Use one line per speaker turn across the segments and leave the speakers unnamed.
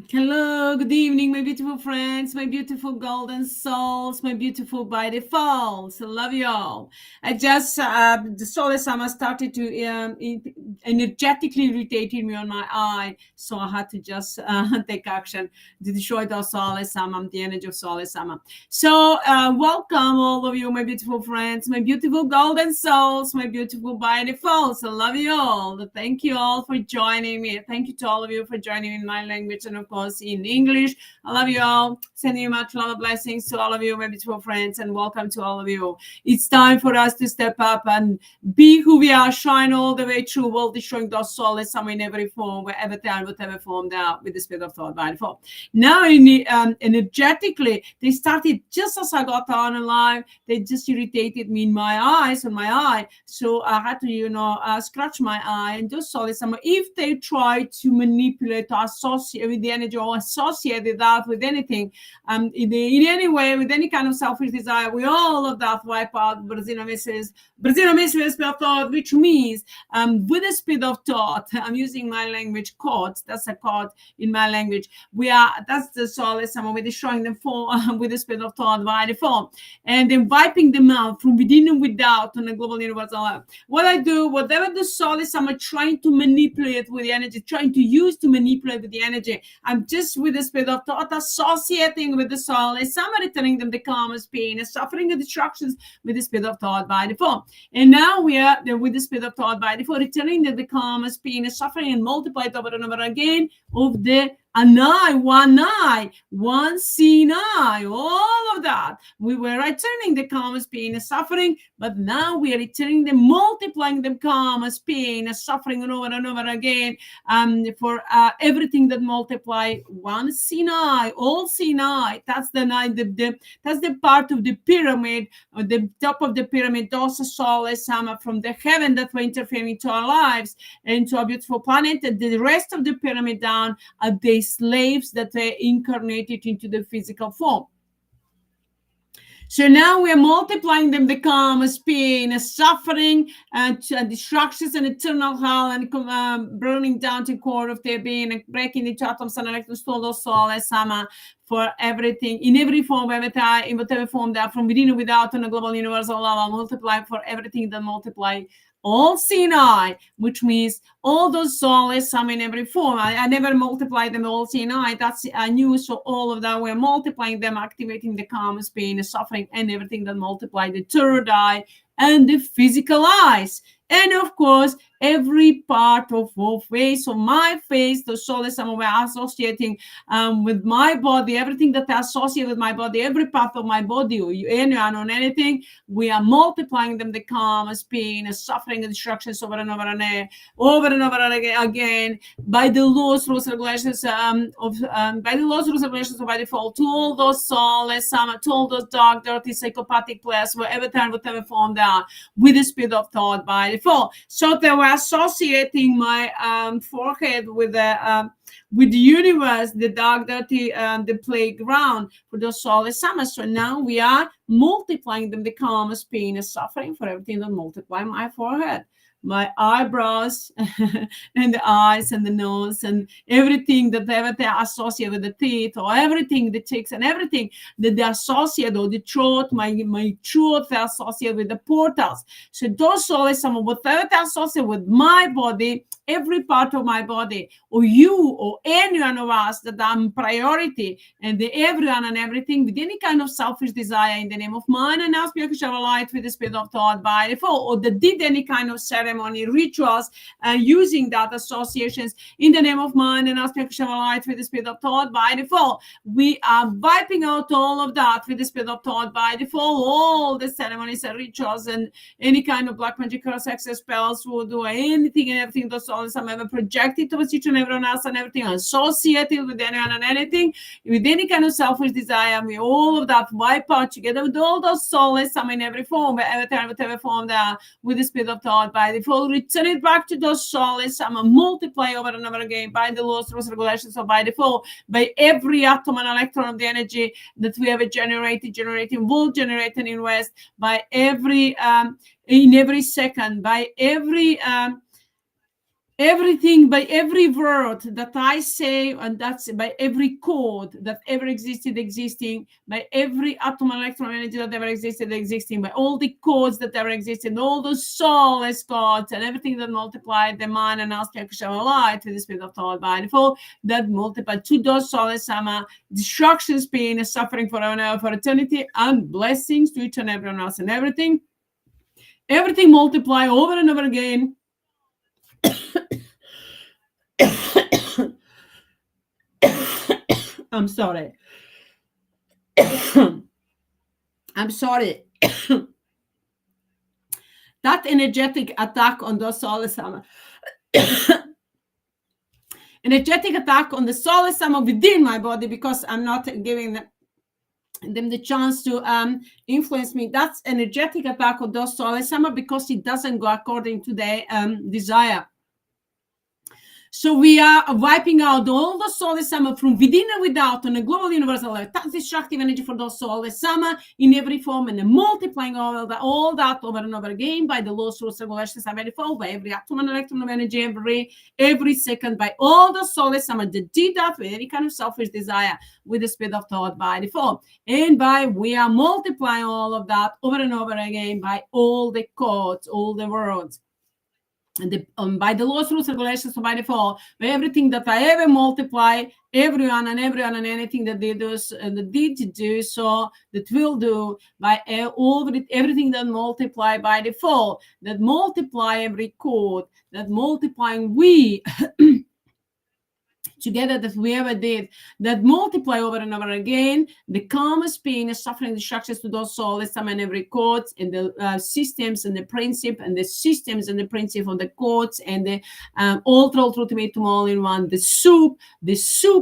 Hello, good evening, my beautiful friends, my beautiful golden souls, my beautiful by default. I love you all. I just, the Souless Amma started to energetically irritating me on my eye, so I had to just take action to destroy the Souless Amma, the energy of Souless Amma. So, welcome all of you, my beautiful friends, my beautiful golden souls, my beautiful by default. I love you all. Thank you all for joining me. Thank you to all of you for joining in my language and, of course, in English. I love you all. Sending you much love and blessings to all of you, my beautiful friends, and welcome to all of you. It's time for us to step up and be who we are, shine all the way through, world destroying those souls, some in every form, wherever time, whatever form they are, with the spirit of thought by default. Now, energetically, they started just as I got on live. They just irritated me in my eyes, on my eye. So I had to, scratch my eye and just saw this. If they try to manipulate or associate with the energy or associate that with anything, in any way, with any kind of selfish desire, we all of that wipe out Brazilian misses, thought, which means with the speed of thought, I'm using my language chords. That's a chord in my language. That's the Souless Amma. We're destroying them with the speed of thought by default, and then wiping them out from within and without on a global universal level. What I do, whatever the Souless Amma trying to manipulate with the energy, trying to use to manipulate with the energy, I'm just with the spirit of thought associating with the Souless Amma, returning them the calmest pain and suffering and distractions with the spirit of thought by default. And now we are with the spirit of thought by default, returning them the calmest pain and suffering and multiplied over and over again of the an eye, one seeing eye, all of that. We were returning the calmest pain and suffering, but now we are returning them, multiplying them calmest pain and suffering over and over again, for everything that multiply one seeing eye, all seeing eye. That's that's the part of the pyramid, or the top of the pyramid, those Souless Amma from the heaven that were interfering into our lives, into our beautiful planet. And the rest of the pyramid down are the slaves that were incarnated into the physical form. So now we are multiplying them, the calmest pain, suffering, and destructions, and eternal hell, and burning down to core of their being, and breaking into atoms and electrons, total Souless Amma, for everything, in every form, every time, in whatever form they are, from within and without, on a global universal level, multiply for everything that multiply all seeing eye, which means all those Souless Amma in every form. I never multiplied them all seeing eye. That's I knew. So all of that, we're multiplying them, activating the calmest pain, the suffering, and everything that multiplied the third eye and the physical eyes. And of course, every part of our face, so my face, the Souless Amma, we're associating with my body, everything that I associate with my body, every part of my body, or anyone on anything, we are multiplying them, the calmest pain, the suffering, and destructions over and over again, by the laws, rules, regulations by the laws, rules, regulations of by default, to all those Souless Amma, to all those dark, dirty, psychopathic players, whatever time, whatever form they are, with the speed of thought by default. So they were associating my forehead with the universe, the dark, dirty, the playground for the Souless Amma. So now we are multiplying them, the calmest pain and suffering, for everything that multiply my forehead, my eyebrows, and the eyes and the nose, and everything that they associate with the teeth, or everything, the cheeks, and everything that they associate, or the throat, my throat, they associate with the portals. So those Souless Amma, whatever they associate with my body, every part of my body, or you, or any one of us that I'm priority, and everyone and everything, with any kind of selfish desire, in the name of mine, and now spiritual light with the spirit of thought by default, or that did any kind of ceremony, rituals, using that associations, in the name of mine, and now spiritual light with the spirit of thought by default. We are wiping out all of that with the spirit of thought by default, all the ceremonies and rituals, and any kind of black magic, curse, access, spells, voodoo, anything and everything that's all some ever projected towards each and everyone else, and everything associated with anyone and anything, with any kind of selfish desire. We all of that wipe out together with all those Souless Amma in every form, whatever form they are, with the spirit of thought by default, return it back to those Souless Amma, multiply over and over again by the laws, rules, regulations of by default, by every atom and electron of the energy that we have generating, will generate and invest, by every in every second, by every everything, by every word that I say, and that's by every code that ever existed existing, by every atom electron energy that ever existed existing, by all the codes that ever existed, all the soulless codes and everything that multiplied the mind and aspect of light with the spirit of thought by default, that multiplied to those Souless Amma, destructions, pain, suffering forever and ever for eternity, and blessings to each and everyone else and everything. Everything multiply over and over again. I'm sorry. I'm sorry. That energetic attack on the Souless Amma. Energetic attack on the Souless Amma within my body, because I'm not giving them the chance to influence me. That's energetic attack on those Souless Amma, because it doesn't go according to their desire. So we are wiping out all the Souless Amma from within and without on a global universal level. That's destructive energy for those Souless Amma in every form, and multiplying all that over and over again by the laws, rules, regulations, and manifold, by every atom and electron of energy, every second, by all the Souless Amma that did that with any kind of selfish desire, with the speed of thought by default. And we are multiplying all of that over and over again by all the codes, all the words. And by the laws, rules, regulations, by default, by everything that I ever multiply, everyone and anything that they do, that did do, so that will do, by everything that multiply by default, that multiply every code, that multiplying we together, that we ever did, that multiply over and over again, the calmest pain, suffering, the structures to those souls, and every code, and the systems and the principle, and the systems and the principle of the codes, and the ultimatum all in one, the soup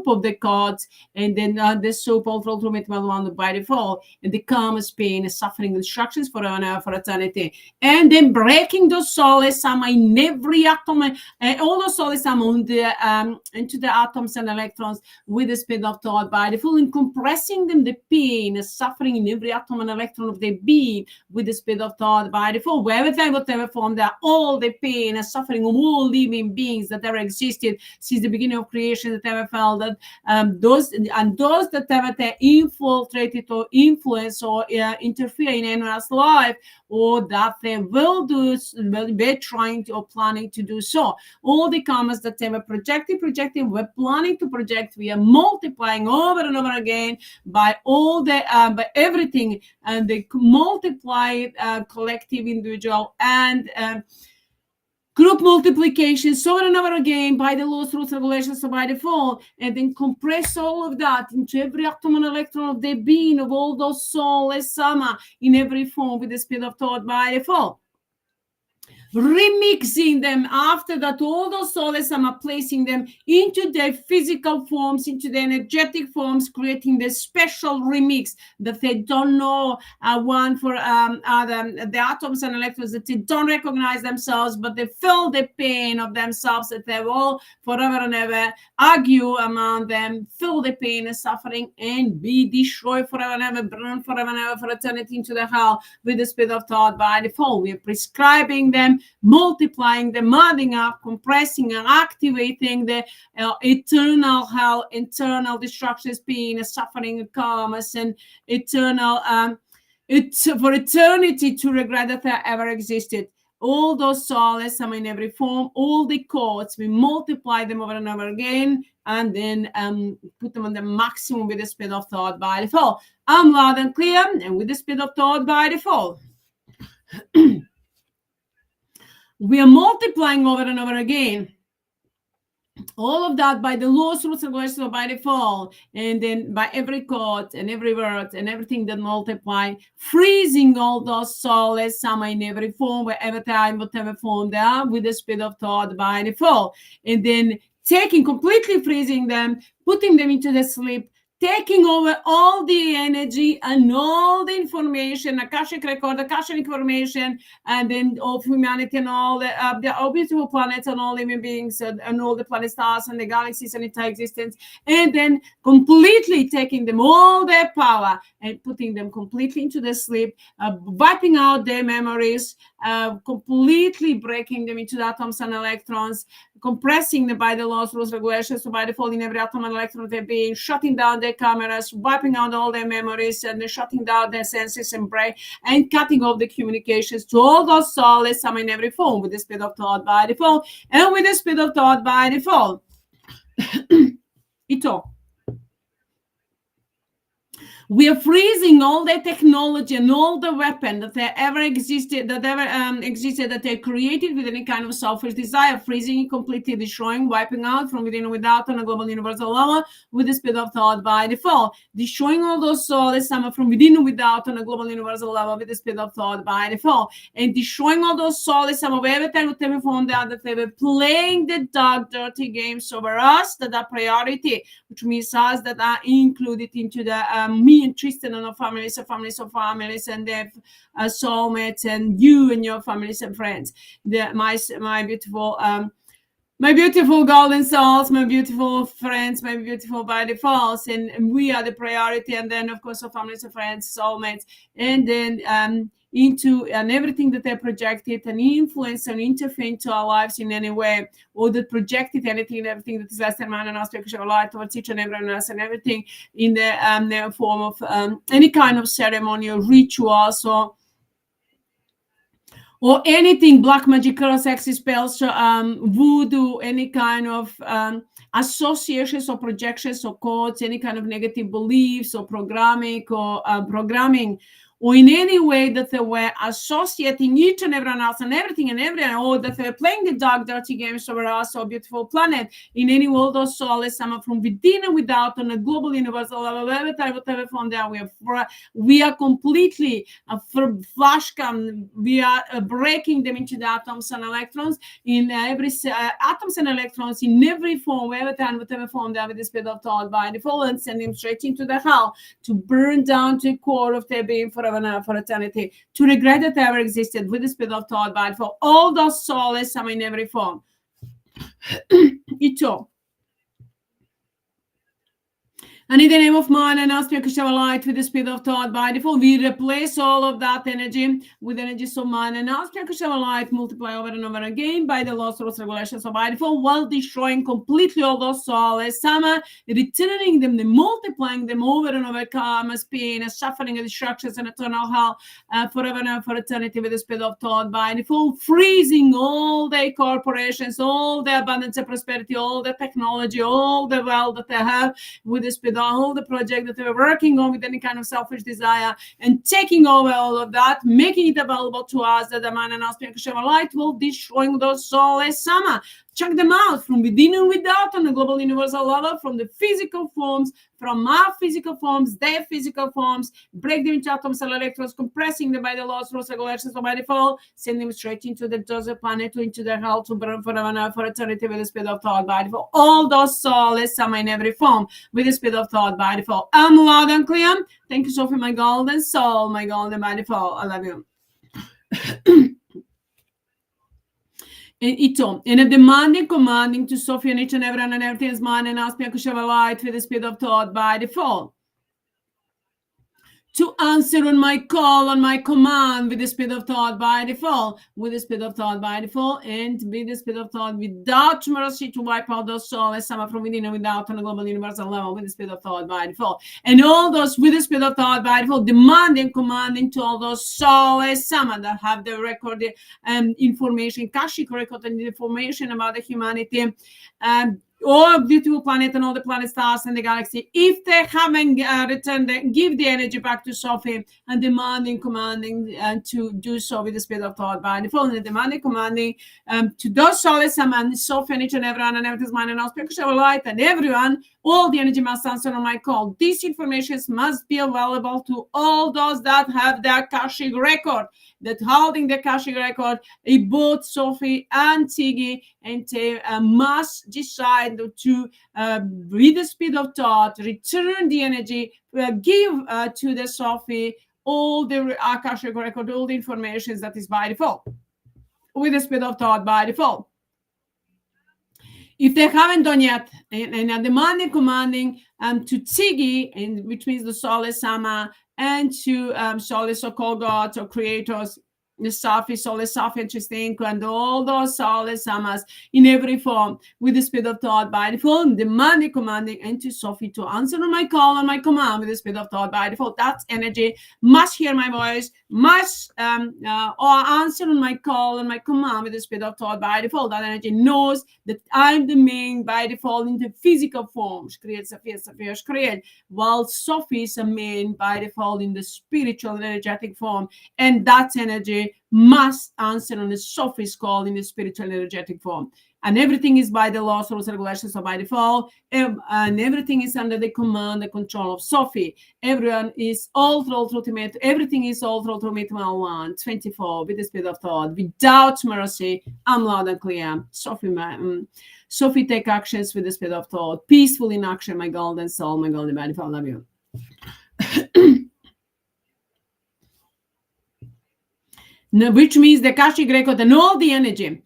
of the codes, and then the soup, ultimatum all in one by default, and the calmest pain, suffering, the structures for eternity, and then breaking those souls, in every atom, all those souls on the into the atoms and electrons with the speed of thought by default, and compressing them, the pain, suffering in every atom and electron of the being with the speed of thought by default, whatever form, that all the pain and suffering of all living beings that ever existed since the beginning of creation, that ever felt, that those that ever infiltrated or influence or interfere in anyone's life, or that they will be trying to or planning to do so. All the comments that they were projecting, we're planning to project, we are multiplying over and over again by all the by everything, and the multiplied collective, individual, and group multiplications over and over again by the laws, rules, regulations, so by default, and then compress all of that into every atom and electron of the being of all those Souless Amma in every form with the speed of thought by default. Remixing them after that, all those Souless Amma, placing them into their physical forms, into the energetic forms, creating the special remix that they don't know one for the atoms and electrons, that they don't recognize themselves, but they feel the pain of themselves, that they will forever and ever argue among them, feel the pain and suffering, and be destroyed forever and ever, burn forever and ever for eternity into the hell with the speed of thought by default. We are prescribing them, multiplying them, adding up, compressing and activating the eternal hell, eternal destructions, pain, suffering, karmas, and eternal for eternity to regret that they ever existed. All those Souless Amma in every form, all the codes, we multiply them over and over again, and then put them on the maximum with the speed of thought by default. I'm loud and clear, and with the speed of thought by default. We are multiplying over and over again all of that by the laws, rules, and regulations by default, and then by every code and every word and everything that multiply, freezing all those Souless Amma in every form, wherever time, whatever form they are, with the speed of thought by default, and then completely freezing them, putting them into the sleep, taking over all the energy and all the information, Akashic record, Akashic information, and then of humanity and all the beautiful planets and all living beings and all the planet stars and the galaxies and entire existence, and then completely taking them all their power and putting them completely into the sleep, wiping out their memories, completely breaking them into the atoms and electrons, compressing them by the laws, rules, regulations. So by default, in every atom and electron, they're being shutting down their cameras, wiping out all their memories, and they're shutting down their senses and brain, and cutting off the communications to all those souls, some in every form, with the speed of thought by default, and with the speed of thought by default. Ito. We are freezing all the technology and all the weapon that ever existed, that they created with any kind of selfish desire, freezing it completely, destroying, wiping out from within and without on a global universal level with the speed of thought by default, destroying all those souls from within and without on a global universal level with the speed of thought by default, and destroying all those souls of every time we form that they were playing the dark, dirty games over us that are priority, which means us that are included into the me and Tristan and our families, and their soulmates, and you and your families and friends. My beautiful golden souls, my beautiful friends, my beautiful by defaults, and we are the priority. And then, of course, our families and friends, soulmates, and then into and everything that they projected and influence and interfere into our lives in any way, or that projected anything and everything that is less than man and aspect of our life towards each and everyone else, and everything in the form of any kind of ceremony or ritual, or anything black magic, sexy spells, voodoo, any kind of associations or projections or codes, any kind of negative beliefs or programming, or in any way that they were associating each and everyone else and everything and everyone, or that they were playing the dark, dirty games over us, our beautiful planet, in any world or soul, some from within and without on a global universal level, every time, whatever from there, we are completely we are breaking them into the atoms and electrons in every atoms and electrons in every form, every time, whatever form they have with the speed of thought by default, and send them straight into the hell to burn down to the core of their being for eternity, to regret that they ever existed with the speed of thought by default. All those souls, some in every form. Ito. And in the name of man and us, Shava light with the speed of thought by default, we replace all of that energy with energies of man and us, Shava light, multiply over and over again by the laws, rules, regulations of by default, while destroying completely all those souls, Sama, returning them, multiplying them over and over, karma, pain, suffering, and destructions, and eternal hell forever and for eternity with the speed of thought by default, freezing all the corporations, all the abundance and prosperity, all the technology, all the wealth that they have with the speed, all the project that they were working on with any kind of selfish desire, and taking over all of that, making it available to us, that the man and us, light will destroying those souls, Sama. Check them out from within and without on a global universal level, from the physical forms, from our physical forms, their physical forms, break them into atoms and electrons, compressing them by the laws, rules, regulations, or by default, send them straight into the desert planet, into the hell to burn forever and for eternity with the speed of thought by default. All those souls, some in every form, with the speed of thought by default. I'm loud and clear. Thank you so for my golden soul, my golden by default. I love you. And a demanding, commanding to Sophia and each and everyone and everything is mine, and ask me to share a light with the speed of thought by default. To answer on my call, on my command with the speed of thought by default, with the speed of thought by default, and with the speed of thought without mercy to wipe out those souls, some from within and without on a global universal level with the speed of thought by default. And all those with the speed of thought by default, demanding, commanding to all those souls, some that have the record information, Kashik record and information about the humanity, all beautiful planet and all the planet stars and the galaxy, if they haven't returned, give the energy back to Sophie, and demanding, commanding to do so with the speed of thought by default, and demanding, commanding to those souls and Sophie and each and everyone and everything's mind and all spiritual light and everyone, all the energy must answer on my call. This information must be available to all those that have the Akashic record, that holding the Akashic record, both Sophie and CIGI, and they must decide to, with the speed of thought, return the energy, give to the Sophie all the Akashic record, all the information that is by default, with the speed of thought by default. If they haven't done yet, and are demanding, commanding to CIGI, and which means the Souless Amma, and to Souless so-called gods or creators, the SAFI, Souless Safi, and TRISTANKO, and all those Souless Ammas in every form, with the spirit of thought by default, demanding, commanding, and to SAFI to answer on my call and my command with the spirit of thought by default. That energy must hear my voice, must or answer on my call and my command with the spirit of thought by default. That energy knows that I'm the main by default in the physical form. Creates a create, while SAFI is a main by default in the spiritual and energetic form, and that energy must answer on the SAFI's call in the spiritual and energetic form. And everything is by the laws, rules, regulations, or by default, and everything is under the command, the control of SAFI. Everyone is all through ultimate. Everything is all through ultimate 124 with the spirit of thought, without mercy. I'm loud and clear. SAFI, take actions with the spirit of thought, peaceful in action, my golden soul, my golden body. I love you. No, which means the Akashic record and all the energy,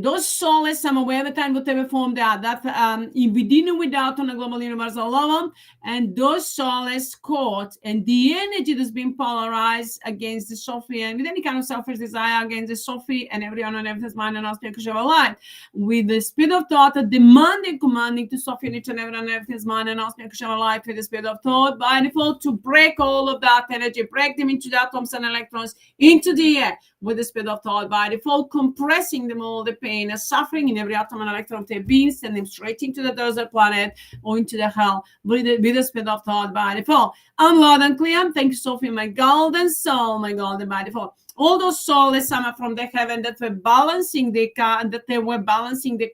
those soulless, whatever time, whatever form they are, that within and without on a global universal level, and those soulless caught, and the energy that's been polarized against the SAFI, and with any kind of selfish desire against the SAFI, and everyone on everything's mind and aspect of our life, with the spirit of thought, demanding, commanding to SAFI and each and everyone on everything's mind and aspect of our life, with the spirit of thought, by default, to break all of that energy, break them into the atoms and electrons, into the air with the spirit of thought by default, compressing them all the pain and suffering in every atom and electron of their being, send them straight into the desert planet or into the hell with the spirit of thought by default. I'm loud and clear. Thank you, Sophie, my golden soul, my golden by default. All those soulless from the heaven that were balancing the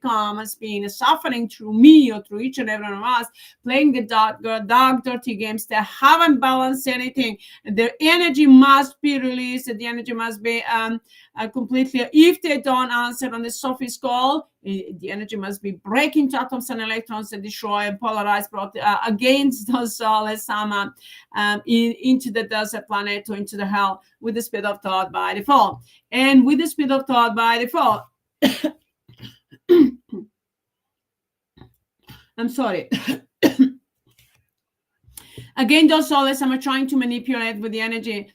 karmas being suffering through me or through each and every one of us, playing the dark, dirty games that haven't balanced anything. Their energy must be released. The energy must be completely. If they don't answer on the SAFI's call, the energy must be breaking to atoms and electrons and destroy and polarize against those soulless into the desert planet or into the hell with the spirit of thought by default. And with the spirit of thought by default, I'm sorry. Again, those soulless are trying to manipulate with the energy.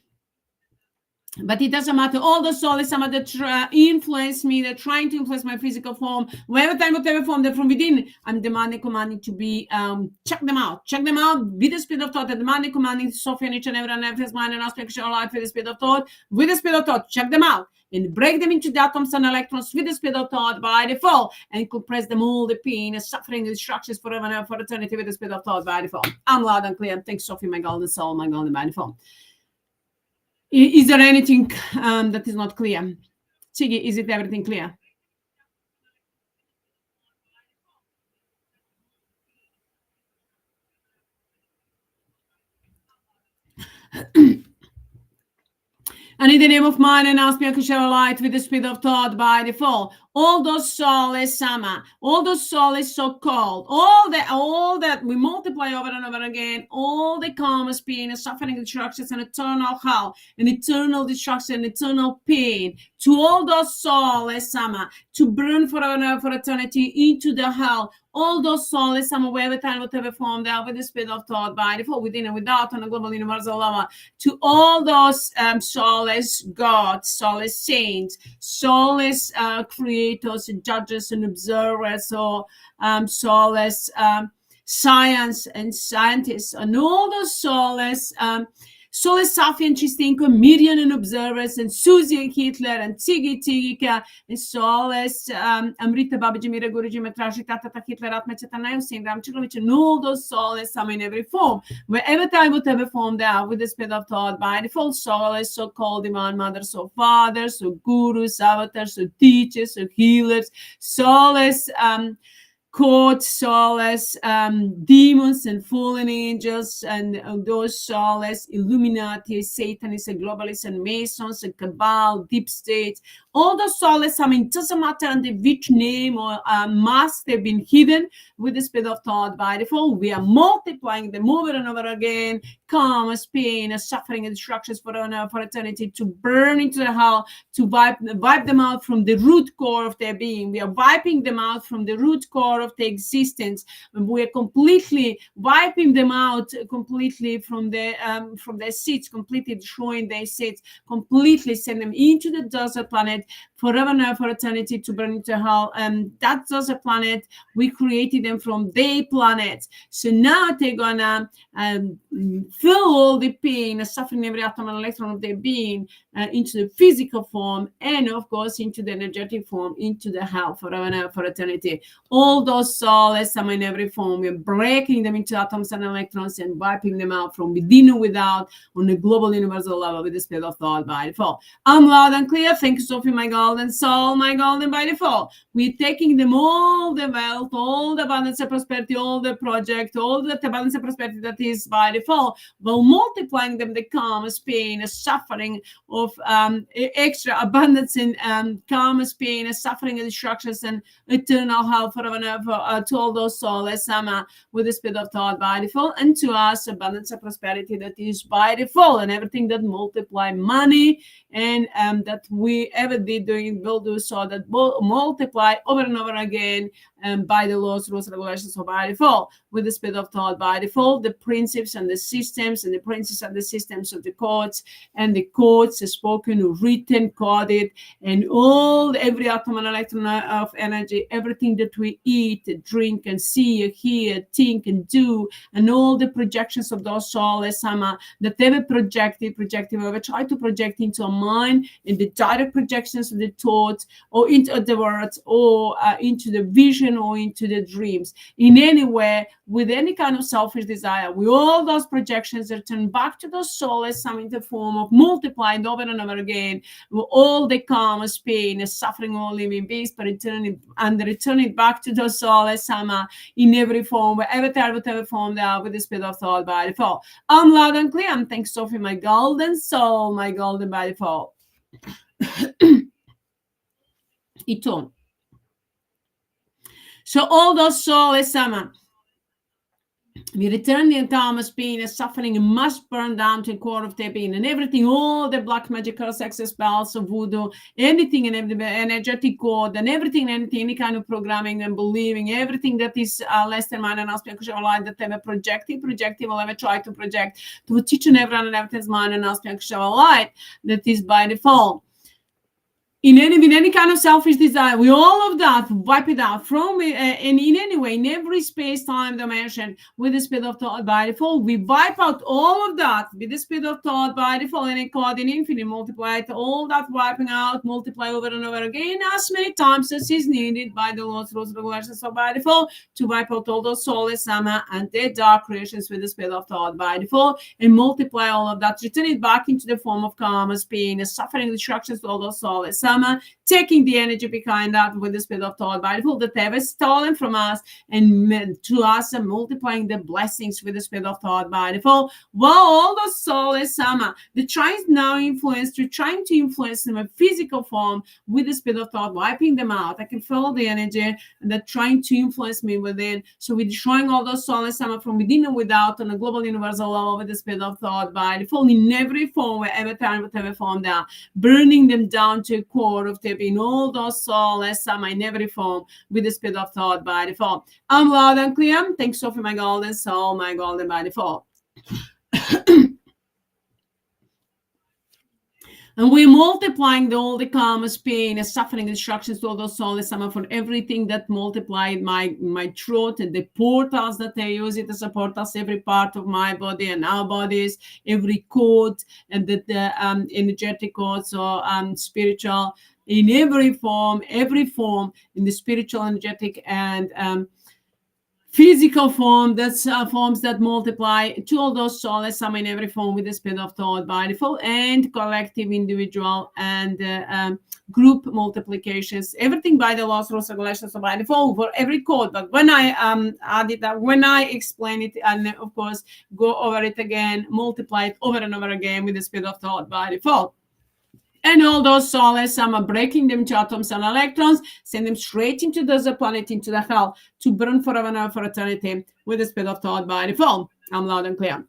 But it doesn't matter. All the souls, some of that influence me, they're trying to influence my physical form, whatever form they're from within. I'm demanding, commanding to be, check them out with the spirit of thought, and demanding, commanding to soften each and every mind and aspect of life with the spirit of thought, with the spirit of thought, check them out and break them into the atoms and electrons with the spirit of thought by default, and compress them all the pain and suffering and destructions forever and ever for eternity with the spirit of thought by default. I'm loud and clear. Thanks, Sophie, my golden soul, my golden by default. Is there anything that is not clear? CIGI, is it everything clear? And in the name of mine, and ask me I can share a light with the spirit of thought by default. All those soulless Amma, all those soulless so-called, all that we multiply over and over again, all the karmas, pain, and suffering, and destructions, and eternal hell, and eternal destruction, and eternal pain, to all those soulless Amma, to burn forever and ever for eternity into the hell. All those soulless Amma, wherever time, whatever form they are, with the spirit of thought by default, within and without, on a global universal level, to all those soulless gods, soulless saints, soulless creators and judges and observers, or soulless science and scientists, and all those soulless Souless Safi and TRISTANKO, MIRYANA and observers, and SUZY and Hitler, and CIGIKA, and Souless Amrita Babaji Mira Guruji Matrashi Tata Hitler Atmachetanayo Sindram Chilovich, and all those soulless some in every form, wherever time, whatever form they are, with the spirit of thought by default, soulless, so called divine mothers, so fathers, so gurus, avatars, so teachers, so healers, soulless court, soulless demons and fallen angels, and those soulless Illuminati, Satanists and globalists and Masons and Cabal, deep states, All the soulless, it doesn't matter under which name or mask they've been hidden with the speed of thought by default. We are multiplying them over and over again, karmas, pain, suffering, and destructions for eternity, to burn into the hell, to wipe them out from the root core of their being. We are wiping them out from the root core of their existence. We are completely wiping them out completely from their seats, completely destroying their seats, completely send them into the desert planet forever and for eternity to burn into hell. And that desert planet, we created them from their planet. So now they're gonna fill all the pain, suffering, every atom and electron of their being into the physical form, and of course into the energetic form, into the hell forever and for eternity. All those souls, some in every form, we're breaking them into atoms and electrons and wiping them out from within and without on a global universal level with the speed of thought by default. I'm loud and clear. Thank you, Sophie, my golden soul, my golden by default. We're taking them all the wealth, all the abundance and prosperity, all the project, all the abundance and prosperity that is by default, while multiplying them the karmas, pain, suffering of extra abundance in karmas, pain, suffering, and destructions, and eternal hell forever and ever to all those souls, Amma, with the speed of thought by default, and to us abundance and prosperity that is by default, and everything that multiply money and that we ever did doing will do so, that will multiply over and over again by the laws, rules, regulations of by default, with the speed of thought by default, the principles and the systems and the principles and the systems of the codes and the codes spoken, written, coded, and every atom and electron of energy, everything that we eat, drink, and see, hear, think, and do, and all the projections of those souls, Amma, that they were projected, or try to project into our mind, in the direct projections of the thoughts, or into the words, or into the vision, or into the dreams, in any way, with any kind of selfish desire. We all those projections return back to the souls, some in the form of multiplying over and over again, with all the karmas, pain, suffering, all living beings, but returning it back to the souls, Sama, in every form, whatever form they are, with the speed of thought by default. I'm loud and clear. And thanks, Sophie, my golden soul, my golden by default. Iton. So all those souls, Sama, we return the karmas, pain, and suffering, and must burn down to the core of their being, and everything, all the black magic, curse, access spells, of voodoo, anything and every energetic code, and everything, any kind of programming and believing, everything that is less than mind and aspect of light that they were projecting, will ever try to project to teach and everyone and everything's mind and aspect of light that is by default. In any kind of selfish desire, we all of that wipe it out from and in any way, in every space-time dimension, with the speed of thought by default, we wipe out all of that with the speed of thought by default, and it called in infinite, multiply it, all that wiping out, multiply over and over again as many times as is needed by the laws, rules, regulations of by default, to wipe out all those soulless Amma and their dark creations with the speed of thought by default, and multiply all of that, return it back into the form of karmas, pain, suffering, destructions to all those soulless Amma, taking the energy behind that with the speed of thought by default that they were stolen from us, and to us, and multiplying the blessings with the speed of thought by default. Well, all those soulless Amma, they're trying to influence them in physical form with the speed of thought, wiping them out. I can feel the energy, and they're trying to influence me within. So we're destroying all those soulless Amma from within and without on a global universal level with the speed of thought by default, in every form, wherever time, whatever form they are, burning them down to a core of their being, all those soulless Amma in every form with the speed of thought by default. I'm loud and clear. Thanks, Sophie, my golden soul, my golden by default. And we're multiplying all the karmas, pain, and suffering, instructions to all those soulless Amma for everything that multiplied my throat, and the portals that I use it as a portals, every part of my body and our bodies, every code, and the energetic codes or spiritual, in every form, in the spiritual, energetic, and physical form, that's forms that multiply to all those soulless Amma in every form with the speed of thought by default, and collective, individual, and group multiplications, everything by the laws, rules, regulations by default for every code. But when I add it up, when I explain it, and of course go over it again, multiply it over and over again with the speed of thought by default. And all those Souless Amma breaking them to atoms and electrons, send them straight into the other planet, into the hell, to burn forever and ever for eternity with the speed of thought by default. I'm loud and clear.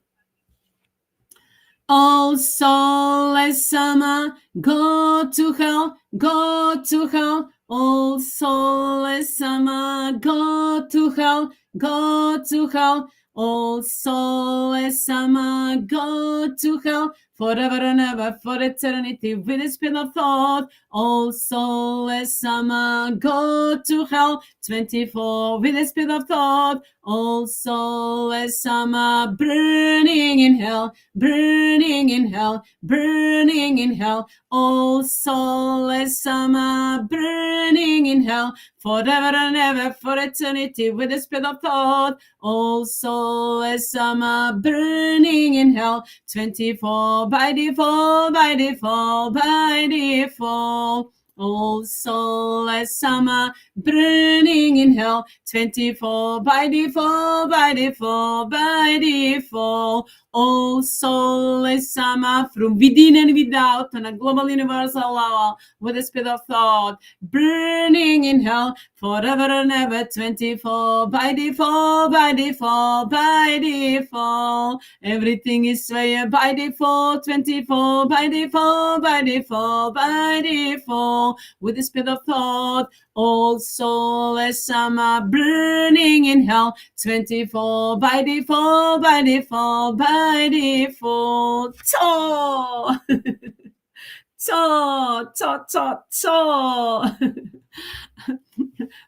All Souless Amma, go to hell, go to hell. All Souless Amma, go to hell, go to hell. All Souless Amma, go to hell, forever and ever, for eternity, with the speed of thought. All Souless Amma, go to hell, 24, with the speed of thought. All Souless Amma, burning in hell, burning in hell, burning in hell. All Souless Amma, burning in hell, forever and ever, for eternity, with the speed of thought. All Souless Amma, burning in hell, 24, by default, by default, by default. All Souless Amma, burning in hell, 24, by default, by default, by default. All Souless Amma, from within and without, on a global universal level, with the speed of thought, burning in hell, forever and ever, 24, by default, by default, by default. Everything is by default, 24, by default, by default, by default, with the speed of thought. All Souless Amma, burning in hell, 24, by default, by default, by default. To,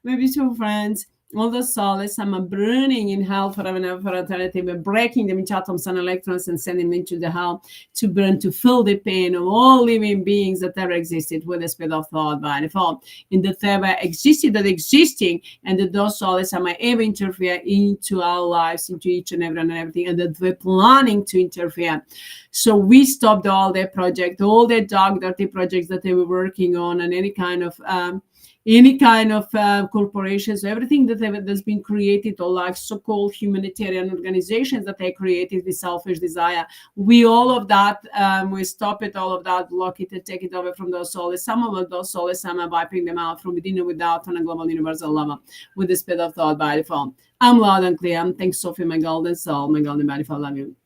my beautiful friends, all the Souless Amma burning in hell forever and ever for eternity. We're breaking them into atoms and electrons and sending them into the hell to burn, to feel the pain of all living beings that ever existed with the speed of thought by default. In the ever existed, that existing, and that those Souless Amma ever interfere into our lives, into each and every and everything, and that we're planning to interfere. So we stopped all their project, all their dark, dirty projects that they were working on, and any kind of corporations, everything that's been created, or like so-called humanitarian organizations that they created with selfish desire. We all of that, we stop it, all of that, block it, and take it over from those Souless Amma, but those Souless Amma wiping them out from within and without on a global universal level with the speed of thought by default. I'm loud and clear. Thanks, Sophie, my golden soul, my golden body, I love you.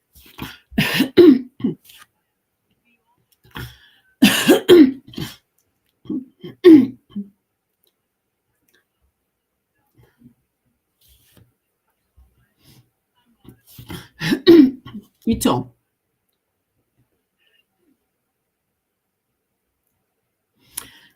Ito.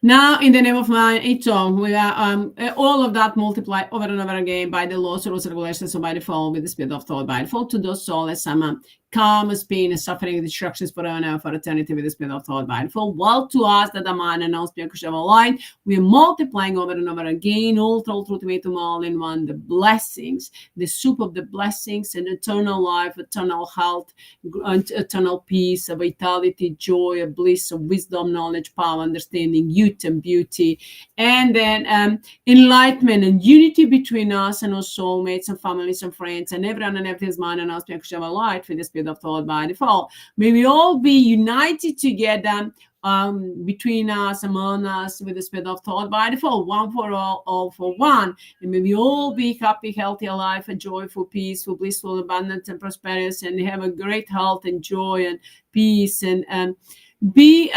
Now, in the name of man, Ito, we are all of that multiplied over and over again by the laws, rules, regulations, or by default, with the speed of thought by default to those Souless Amma, karma's pain, suffering, destructions forever and ever for eternity with the speed of thought by default. Well, to us that the man announced Piakushava light, we are multiplying over and over again, ultimatum, all in one, the blessings, the soup of the blessings, and eternal life, eternal health, eternal peace, vitality, joy, bliss, wisdom, knowledge, power, understanding, youth and beauty, and then enlightenment and unity between us and our soulmates and families and friends and everyone and everything's mind and us Piakushava light for the speed of thought by default. May we all be united together between us, among us, with the speed of thought by default, one for all for one. And may we all be happy, healthy, alive, and joyful, peaceful, blissful, abundant, and prosperous, and have a great health and joy and peace, and be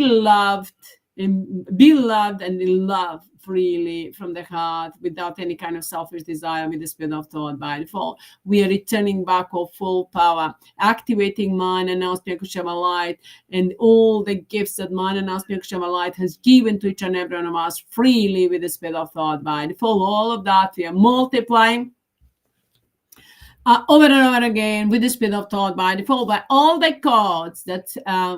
loved and in love freely from the heart without any kind of selfish desire with the speed of thought by default. We are returning back our full power, activating mind and now Piakushava light and all the gifts that mind and now Piakushava light has given to each and every one of us freely with the speed of thought by default. All of that we are multiplying over and over again with the speed of thought by default by all the codes that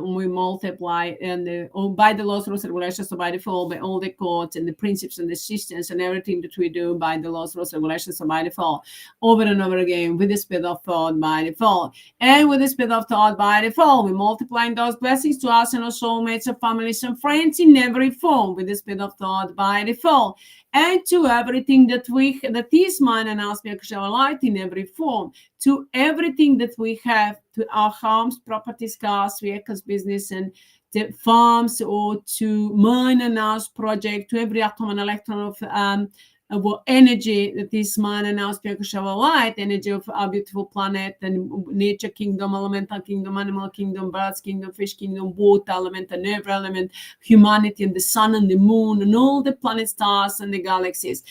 we multiply and by the laws, rules, regulations, so by default by all the codes and the principles and the systems and everything that we do by the laws, rules, regulations, so by default over and over again with the speed of thought by default. And with the speed of thought by default, we're multiplying those blessings to us and our soulmates and families and friends in every form with the speed of thought by default. And to everything that is mine and us Piakushava light in every form, to everything that we have, to our homes, properties, cars, vehicles, business, and the farms or to mine and house project, to every atom and electron of energy that is mine and house because of light, energy of our beautiful planet and nature kingdom, elemental kingdom, animal kingdom, birds kingdom, fish kingdom, water element and every element, humanity and the sun and the moon and all the planet stars and the galaxies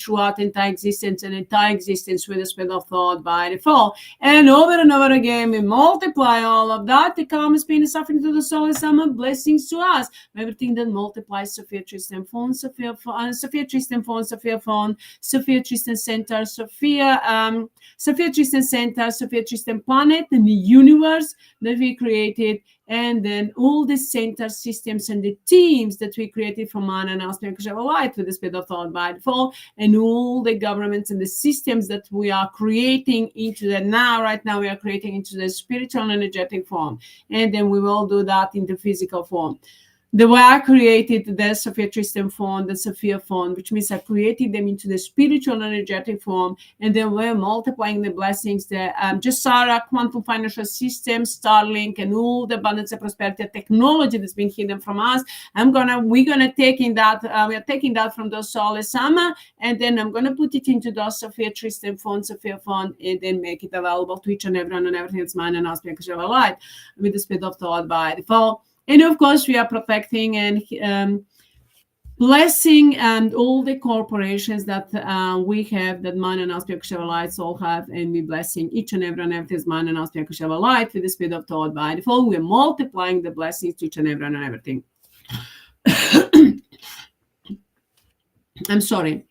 throughout entire existence and entire existence with the speed of thought by default. And over again, we multiply all of that. The karma pain and suffering to the soul is some blessings to us. Everything that multiplies Sophia Tristan phone, Sophia Tristan phone, Sophia phone, Sophia Tristan center, Sophia Tristan center, Sophia Tristan planet, and the universe that we created, and then all the center systems and the teams that we created from man and aspect of light with the speed of thought by default, and all the governments and the systems that we are creating into the right now we are creating into the spiritual and energetic form, and then we will do that in the physical form. The way I created the Sophia Tristan form, the Sophia form, which means I created them into the spiritual and energetic form, and then we're multiplying the blessings, the Jasara, quantum financial system, Starlink, and all the abundance and prosperity technology that's been hidden from us. We're gonna taking that. We are taking that from those Souless Amma, and then I'm gonna put it into those Sophia Tristan phone, Sophia phone, and then make it available to each and everyone and everything that's mine and us because of our light with the speed of thought by default. And of course, we are protecting and blessing and all the corporations that we have, that man and aspect of lights all have, and we blessing each and every one of this man and aspect of light with the speed of thought by default. We're multiplying the blessings to each and every one and everything. I'm sorry.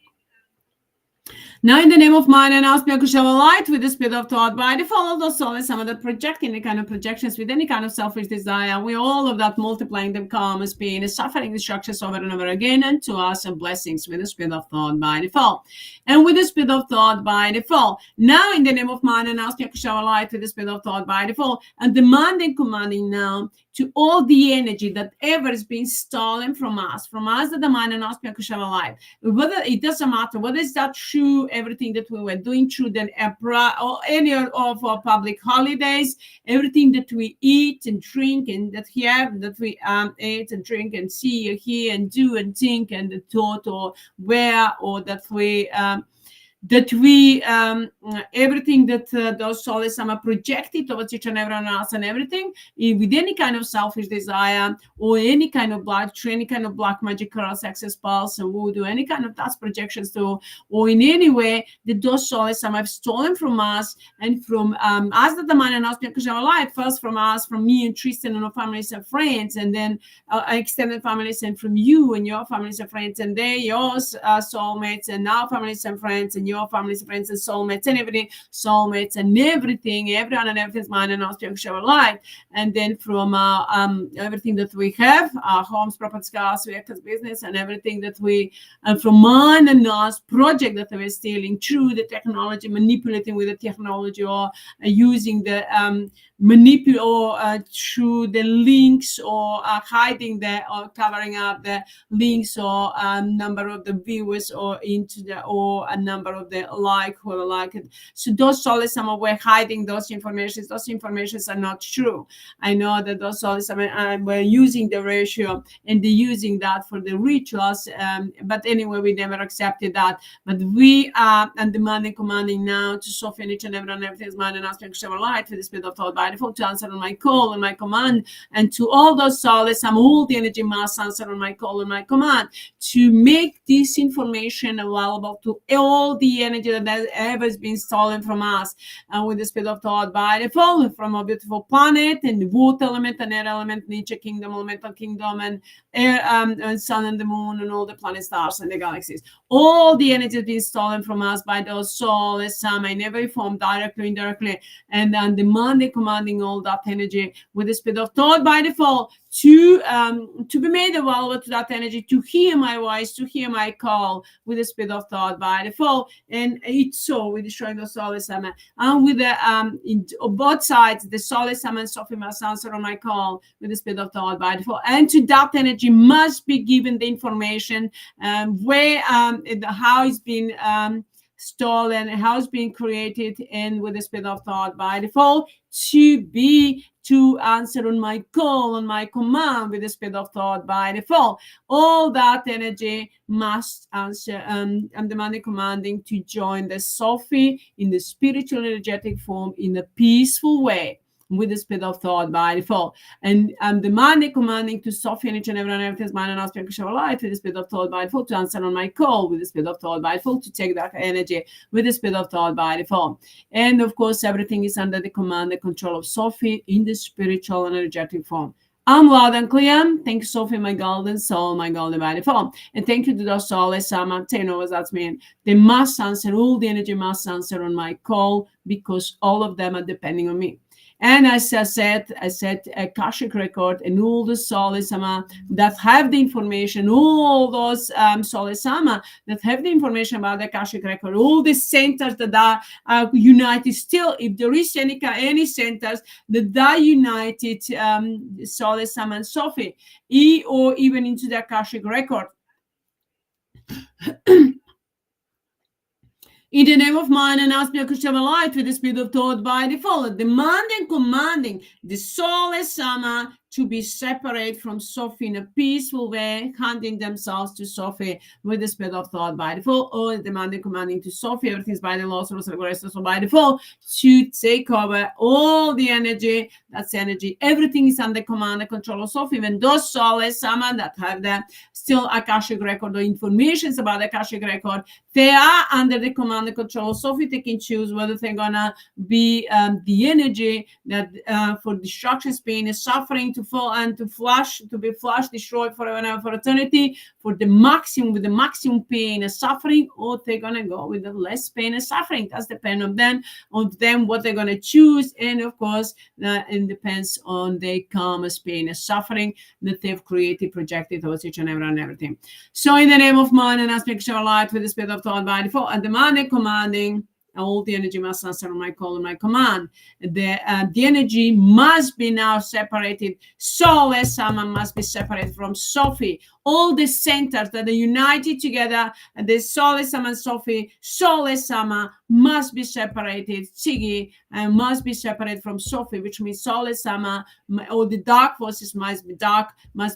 Now, in the name of mine and aspect of light with the speed of thought by default, of those souls, some of the projecting the kind of projections with any kind of selfish desire, we all of that multiplying them calm as pain, suffering the structures over and over again, and to us and blessings with the speed of thought by default. And with the speed of thought by default. Now, in the name of mine and aspect of light with the speed of thought by default, and demanding, commanding now to all the energy that ever is being stolen from us that the mind and aspect of light. Whether it doesn't matter whether it's that through everything that we were doing through the or any of our public holidays, everything that we eat and drink and that we eat and drink and see or hear and do and think and the thought or wear, or that we everything that those souls are projected towards each and everyone else and everything with any kind of selfish desire or any kind of any kind of black magic cross access pulse and voodoo, any kind of task projections to, or in any way that those souls have stolen from us and from us that the man and us because of our life, first from us, from me and Tristan and our families and friends, and then extended families, and from you and your families and friends, and they yours soulmates and our families and friends and your families, friends, and soulmates, and everything, soulmates, and everything, everyone and everything's mine and ours, our life. And then from everything that we have, our homes, properties, cars, vehicles, business, and everything that we, from mine and us project that we're stealing through the technology, manipulating with the technology, or using the through the links, or hiding the, or covering up the links, or number of the viewers, or into the, or a number of the who like it. So those souls, some of we're hiding those informations. Those informations are not true. I know that those souls we're using the ratio and they're using that for the rituals. But anyway, we never accepted that. But we are demanding, commanding now to soften each and everything's mind and aspect of our light for the spirit of thought by default to answer on my call and my command, and to all those souls, all the energy mass answer on my call and my command, to make this information available to all the energy that has ever been stolen from us, and with the speed of thought by default from a beautiful planet and the water element and air element, nature kingdom, elemental kingdom, and air, and sun and the moon and all the planet stars and the galaxies. All the energy has been stolen from us by those souls, in every form, directly, indirectly, and then demanding, commanding all that energy with the speed of thought by default to be made available to that energy, to hear my voice, to hear my call with the speed of thought by default. And it's so we're destroying the Souless Amma, and with the on both sides, the Souless Amma and Sophie must answer on my call with the speed of thought by default, and to that energy must be given the information where how it's been stolen, how it's been created, and with the speed of thought by default to to answer on my call, on my command with the speed of thought by default. All that energy must answer. I'm demanding, commanding to join the SAFI in the spiritual energetic form in a peaceful way with the speed of thought by default. And I'm demanding, commanding to soften each and every one everything's mind and aspect of light with the speed of thought by default, to answer on my call with the speed of thought by default, to take that energy with the speed of thought by default. And of course, everything is under the command and control of Sophie in the spiritual and energetic form. I'm loud and clear. Thank you, Sophie, my golden soul, my golden body form. And thank you to the Souless Amma. You know what that means. They must answer, all the energy must answer on my call, because all of them are depending on me. And as I said, Akashic record and all the Souless Amma that have the information, all those Souless Amma that have the information about the Akashic record, all the centers that are united still, if there is any centers that are united, Souless Amma and Sophie, or even into the Akashic record. In the name of mind and aspect of light with the speed of thought by default, demanding, commanding the Souless Amma to be separate from Sophie in a peaceful way, handing themselves to Sophie with the speed of thought by default, or demanding, commanding to Sophie, everything's by the laws, rules, regulations, so by default, to take over all the energy. That's energy. Everything is under command and control of Sophie. Even those Souless Amma that have the still Akashic record or information about the Akashic record, they are under the command and control of Sophie. They can choose whether they're gonna be the energy that for destruction, pain, and suffering to fall and to be flushed, destroyed forever and ever for eternity, for the maximum, with the maximum pain and suffering, or they're gonna go with the less pain and suffering. That's depend on them what they're gonna choose, and of course, it depends on their karma's pain and suffering that they've created, projected towards each and every and everything. So, in the name of mind and aspect of light with the spirit of thought by default, and demanding, commanding, all the energy must answer on my call and my command. The energy must be now separated. Souless Amma must be separated from Sophie. All the centers that are united together, and the Souless Amma and Sophie, Souless Amma must be separated. CIGI must be separated from Sophie, which means Souless Amma, or the dark forces must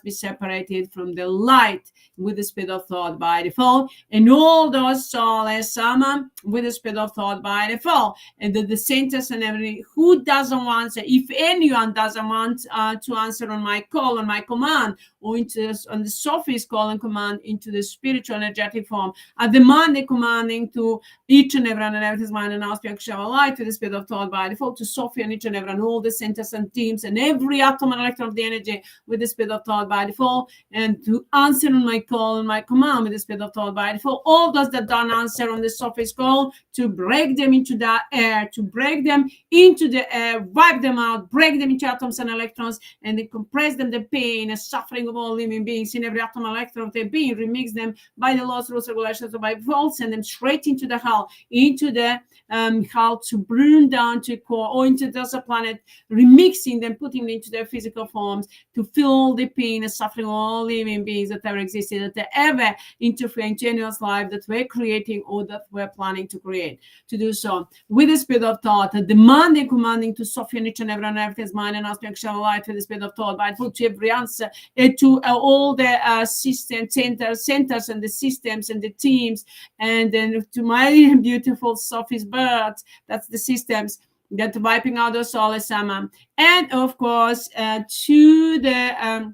be separated from the light with the speed of thought by default. And all those Souless Amma with the speed of thought by default, and the centers and everything. Who doesn't want, if anyone doesn't want to answer on my call, on my command, or on the Sophie's call and command into the spiritual energetic form, I demand the commanding to each and every one and everything's mind and aspect of light with the speed of thought by default, to Sophie and each and every one, all the centers and teams and every atom and electron of the energy with the speed of thought by default, and to answer on my call and my command with the speed of thought by default. All those that don't answer on the Sophie's call, to break them into the air, to break them into the air, wipe them out, break them into atoms and electrons, and then compress them, the pain and suffering of all living beings in every atom and electron of their being, remix them by the laws, rules, regulations, or by default, send them straight into the hell, into the hell, to burn down to core, or into the other planet, remixing them, putting them into their physical forms, to feel all the pain and suffering of all living beings that ever existed, that they ever interfere in anyone's life that we're creating or that we're planning to create. To do so with the speed of thought, demanding, commanding to soften each and every one everything's mind and aspect shall light with the speed of thought, by to every answer, to all the system centers and the systems and the teams, and then to my beautiful Sophie's bird, that's the systems that wiping out the Souless Amma, and of course to the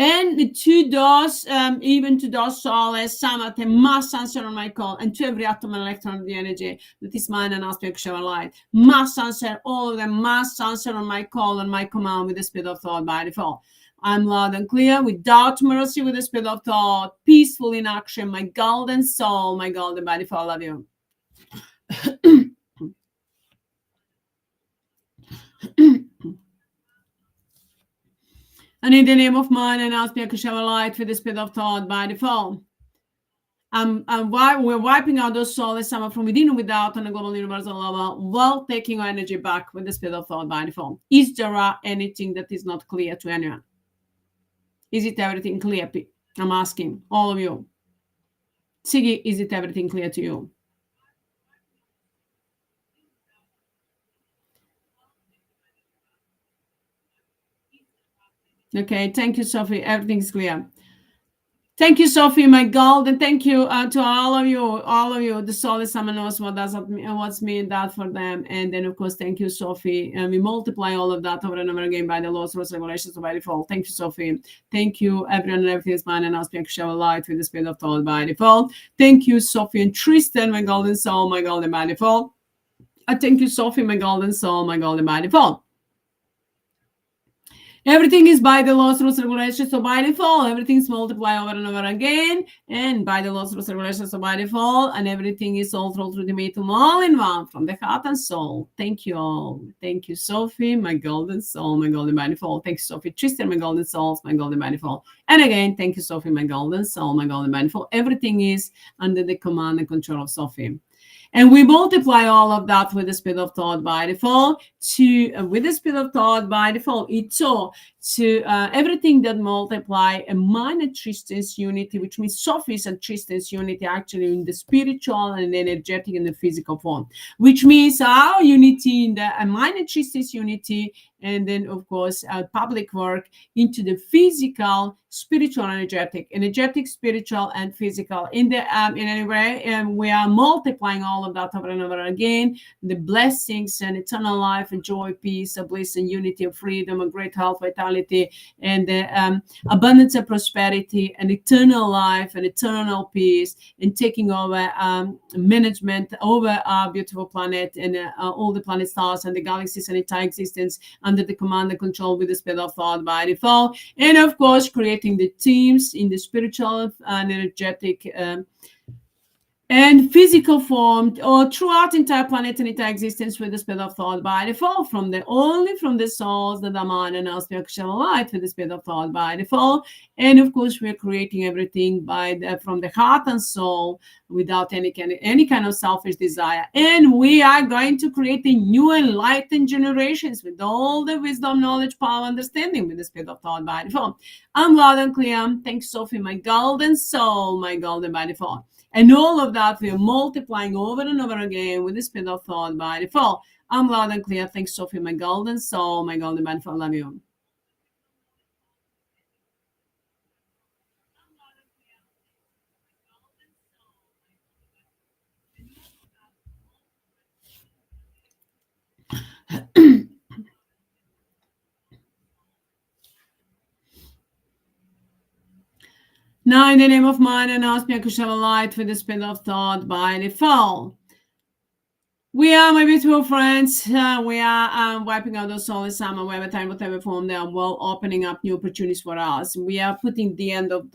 and to those, even to those Souless Amma, they must answer on my call, and to every atom and electron of the energy that is mine and aspect of light, must answer, all of them must answer on my call and my command with the speed of thought by default. I'm loud and clear, without mercy, with the speed of thought, peaceful in action, my golden soul, my golden body, for all of you. And in the name of mine and aspect of light with the speed of thought by default, we're wiping out those Souless Amma from within and without on a global universal level, while taking our energy back with the speed of thought by default. Is there anything that is not clear to anyone? Is it everything clear? I'm asking all of you. Sigi, is it everything clear to you? Okay, thank you, Sophie. Everything's clear. Thank you, Sophie, my gold, and thank you to all of you. The Souless Amma knows what's mean that for them, and then of course, thank you, Sophie. And we multiply all of that over and over again by the laws, rules, regulations of by default. Thank you, Sophie. Thank you, everyone, and everything is mine, and I'll speak shower light with the spirit of thought by default. Thank you, Sophie and Tristan, my golden soul, my golden by default. Thank you, Sophie, my golden soul, my golden by default. Everything is by the laws, rules, regulations, so by default, everything's multiplied over and over again, and by the laws, rules, regulations, so by default, and everything is all through the ultimatum, all in one, from the heart and soul. Thank you all. Thank you, Sophie, my golden soul, my golden by default. Thank you, Sophie, Tristan, my golden souls, my golden by default. And again, thank you, Sophie, my golden soul, my golden by default. Everything is under the command and control of Sophie. And we multiply all of that with the speed of thought by default with the speed of thought by default. It's all to everything that multiply a minor Tristan's unity, which means Sophie's and Tristan's unity actually in the spiritual and energetic and the physical form, which means our unity in the minor Tristan's unity, and then of course public work into the physical, spiritual, energetic, spiritual, and physical. In any way, and we are multiplying all of that over and over again. The blessings and eternal life and joy, peace, bliss, and unity, of freedom, and great health, vitality, and the abundance and prosperity, and eternal life and eternal peace, and taking over management over our beautiful planet and all the planet stars and the galaxies and entire existence under the command and control with the speed of thought by default. And of course, creating the teams in the spiritual and energetic and physical form or throughout entire planet and entire existence with the speed of thought by default, only from the souls that are mine and our spiritual light with the speed of thought by default. And of course, we're creating everything from the heart and soul without any kind of selfish desire. And we are going to create a new enlightened generations with all the wisdom, knowledge, power, understanding with the speed of thought by default. I'm loud and clear. Thanks, Sophie, my golden soul, my golden by default. And all of that we are multiplying over and over again with the speed of thought by default. I'm loud and clear. Thanks, Sophie, my golden soul, my golden by default. Love you. Now, in the name of mine and ask me to share a light with the speed of thought by default. We are, my beautiful friends, we are wiping out those Souless Amma, whatever time, whatever form they are, well, opening up new opportunities for us. We are putting the end of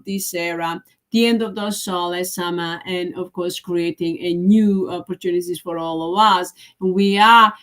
this era, the end of those Souless Amma, and of course, creating a new opportunities for all of us. We are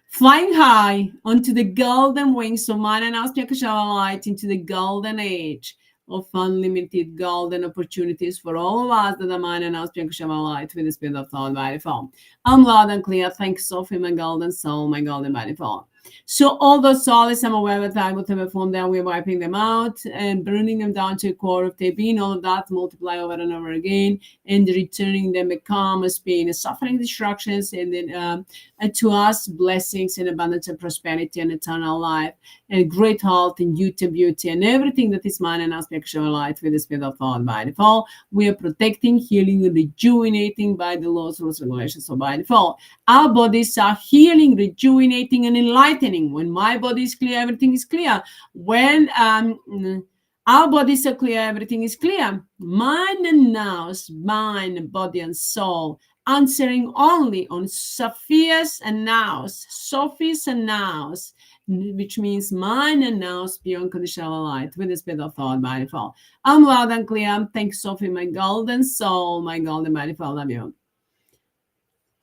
flying high onto the golden wings of mine and Asmi Akashala light into the golden age of unlimited golden opportunities for all of us that are mine and Asmi Akashala light with the spirit of thought by default. I'm loud and clear. Thanks, Sophie, my golden soul, my golden by default. So all those solids, I'm aware of that, whatever form down, we're wiping them out and burning them down to a core of their being, all of that multiply over and over again, and returning them a calm, as pain, as suffering, destructions, and then to us, blessings and abundance and prosperity and eternal life, and great health and youth and beauty, and everything that is mine and aspect of light with the spirit of thought by default. We are protecting, healing, and rejuvenating by the laws, rules, regulations, so by default. Our bodies are healing, rejuvenating, and enlightening. When my body is clear, everything is clear. When our bodies are clear, everything is clear. Mind and nous, mind, body, and soul, answering only on Sophia's and nous, Sophie's and nous, which means mind and nous beyond conditional light with the spirit of thought by default. I'm loud and clear. Thanks, Sophie, my golden soul, my golden by default. Love you.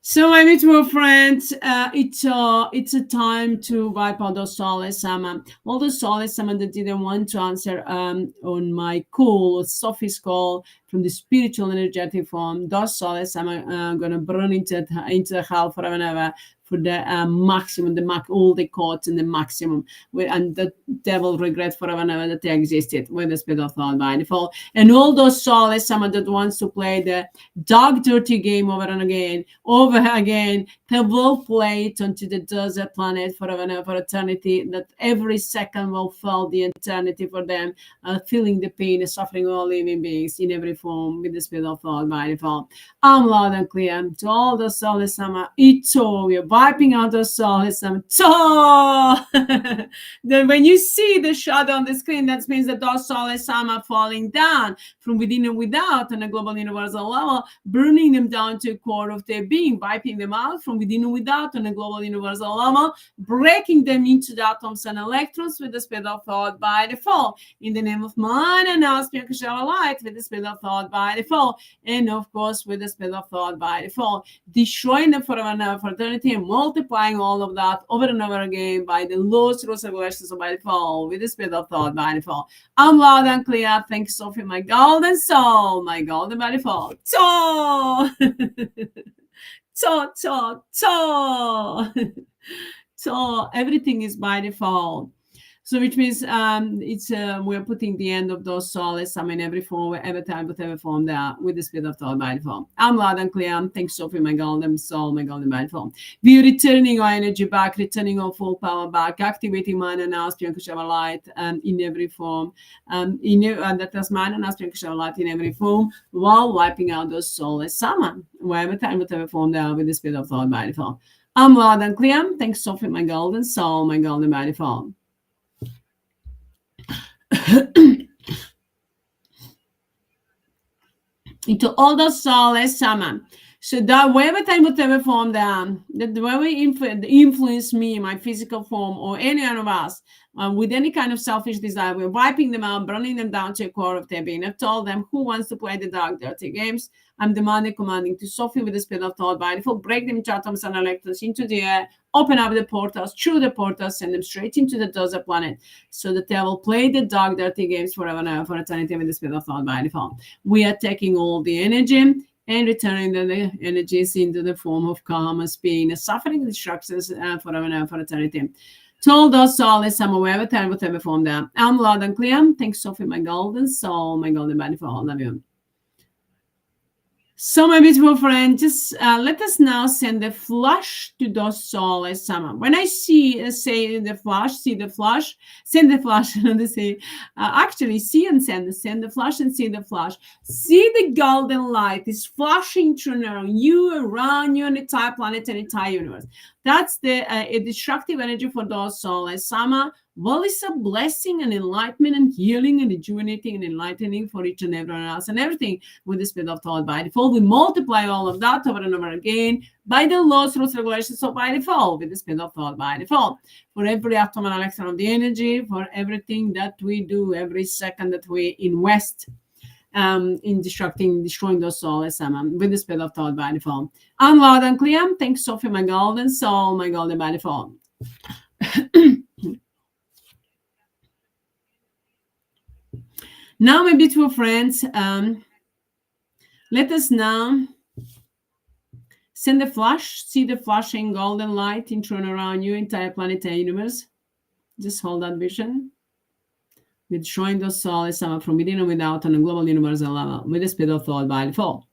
So, my beautiful friends, it's a time to wipe out those Souless Amma. All the Souless Amma that didn't want to answer on my call, Sophie's call from the spiritual energetic form, those Souless Amma are going to burn into the hell forever and ever for the maximum, all the courts and the maximum, and the devil regret forever and ever that they existed with the spirit of thought by default. And all those Souless Amma that wants to play the dark, dirty game over and again, They will play it onto the desert planet forever and ever, eternity, that every second will feel the eternity for them, feeling the pain and suffering of all living beings in every form with the spirit of thought by default. I'm loud and clear to all the Souless Amma. Ito, we're wiping out the Souless Amma. Then when you see the shadow on the screen, that means that those Souless Amma falling down from within and without on a global universal level, burning them down to a core of their being, wiping them out from within and without on a global universal level, breaking them into the atoms and electrons with the speed of thought by default. In the name of mine and now spiritual light with the speed of thought by default, and of course with the speed of thought by default, destroying them forever and ever for eternity, and multiplying all of that over and over again by the laws, rules, regulations of by default with the speed of thought by default. I'm loud and clear. Thank you, Sophie, my golden soul, my golden by default. So, so everything is by default. So which means it's we're putting the end of those souls, in every form, every time, whatever form they are, with the spirit of thought by default. I'm loud and clear. Thanks, Sophie, my golden soul, my golden by default. We're returning our energy back, returning our full power back, activating mind and now spiritual Kushava light in every form. That is mind and now spiritual Kushava light in every form, while wiping out those soulless Amma, wherever time, whatever form they are, with the spirit of thought by default. I'm loud and clear. Thanks, Sophie, my golden soul, my golden by default. Into all the Souless Amma. So that whatever time, whatever form that whatever influence me, my physical form, or any one of us, with any kind of selfish desire, we're wiping them out, burning them down to a core of their being. I've told them who wants to play the dark, dirty games. I'm demanding, commanding to Sophie with the spirit of thought by default, break them into atoms and electrons into the air, open up the portals, through the portals, send them straight into the desert planet, so that they will play the dark, dirty games forever and ever for eternity with the spirit of thought by default. We are taking all the energy and returning the energies into the form of karmas, pain, suffering, destructions forever and ever for eternity. Told us all is some whatever time, whatever form that. I'm loud and clear. Thanks, Sophie, my golden soul, my golden body for all of you. So, my beautiful friend, just let us now send the flush to those Souless Amma. When I say the flush, see the flush, send the flush, and they say, actually, see and send the flush and see the flush. See the golden light is flashing through you, around you, and the entire planet and entire universe. That's the destructive energy for those Souless Amma. Well, it's a blessing and enlightenment and healing and rejuvenating and enlightening for each and everyone else and everything with the spirit of thought by default. We multiply all of that over and over again by the laws, rules, regulations of by default with the spirit of thought by default. For every atom and electron of the energy, for everything that we do, every second that we invest in destroying those Souless Amma with the spirit of thought by default. I'm loud and clear. Thanks, Sophie, my golden soul, my golden by default. Now, my beautiful friends, let us now send the flash, see the flashing golden light in and around you, entire planetary universe. Just hold that vision. We're destroying those Souless Amma from within and without on a global universal level with the speed of thought by default.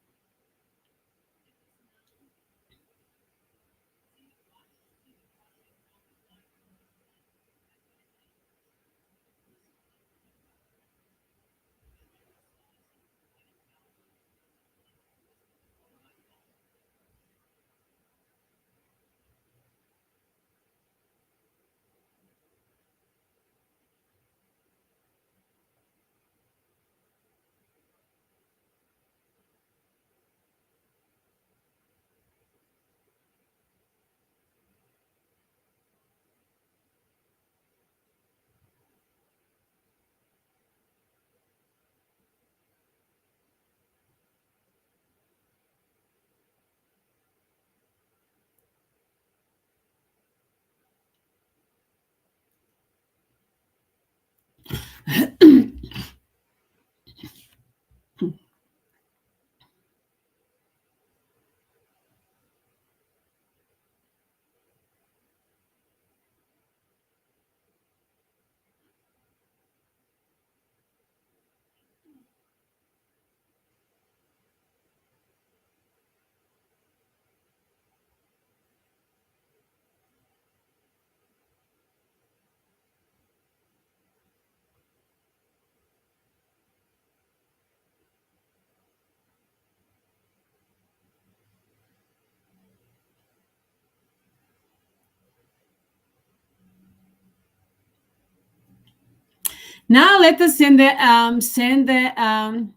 Now let us send the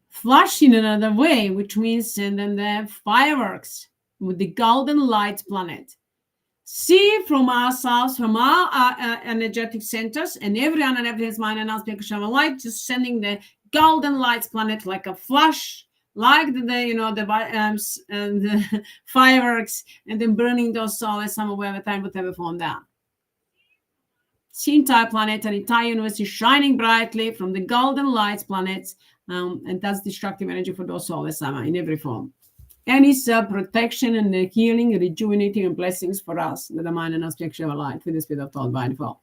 flash in another way, which means send them the fireworks with the golden light planet. See from ourselves, from our energetic centers, and everyone and everything's mind and us light, just sending the golden light planet like a flash, like the fireworks, and then burning those souls somewhere time whatever form down. See entire planet and entire universe is shining brightly from the golden light planets, and that's destructive energy for those souls in every form. And it's protection and healing, rejuvenating, and blessings for us, the mind and aspect of our life with the spirit of thought by default.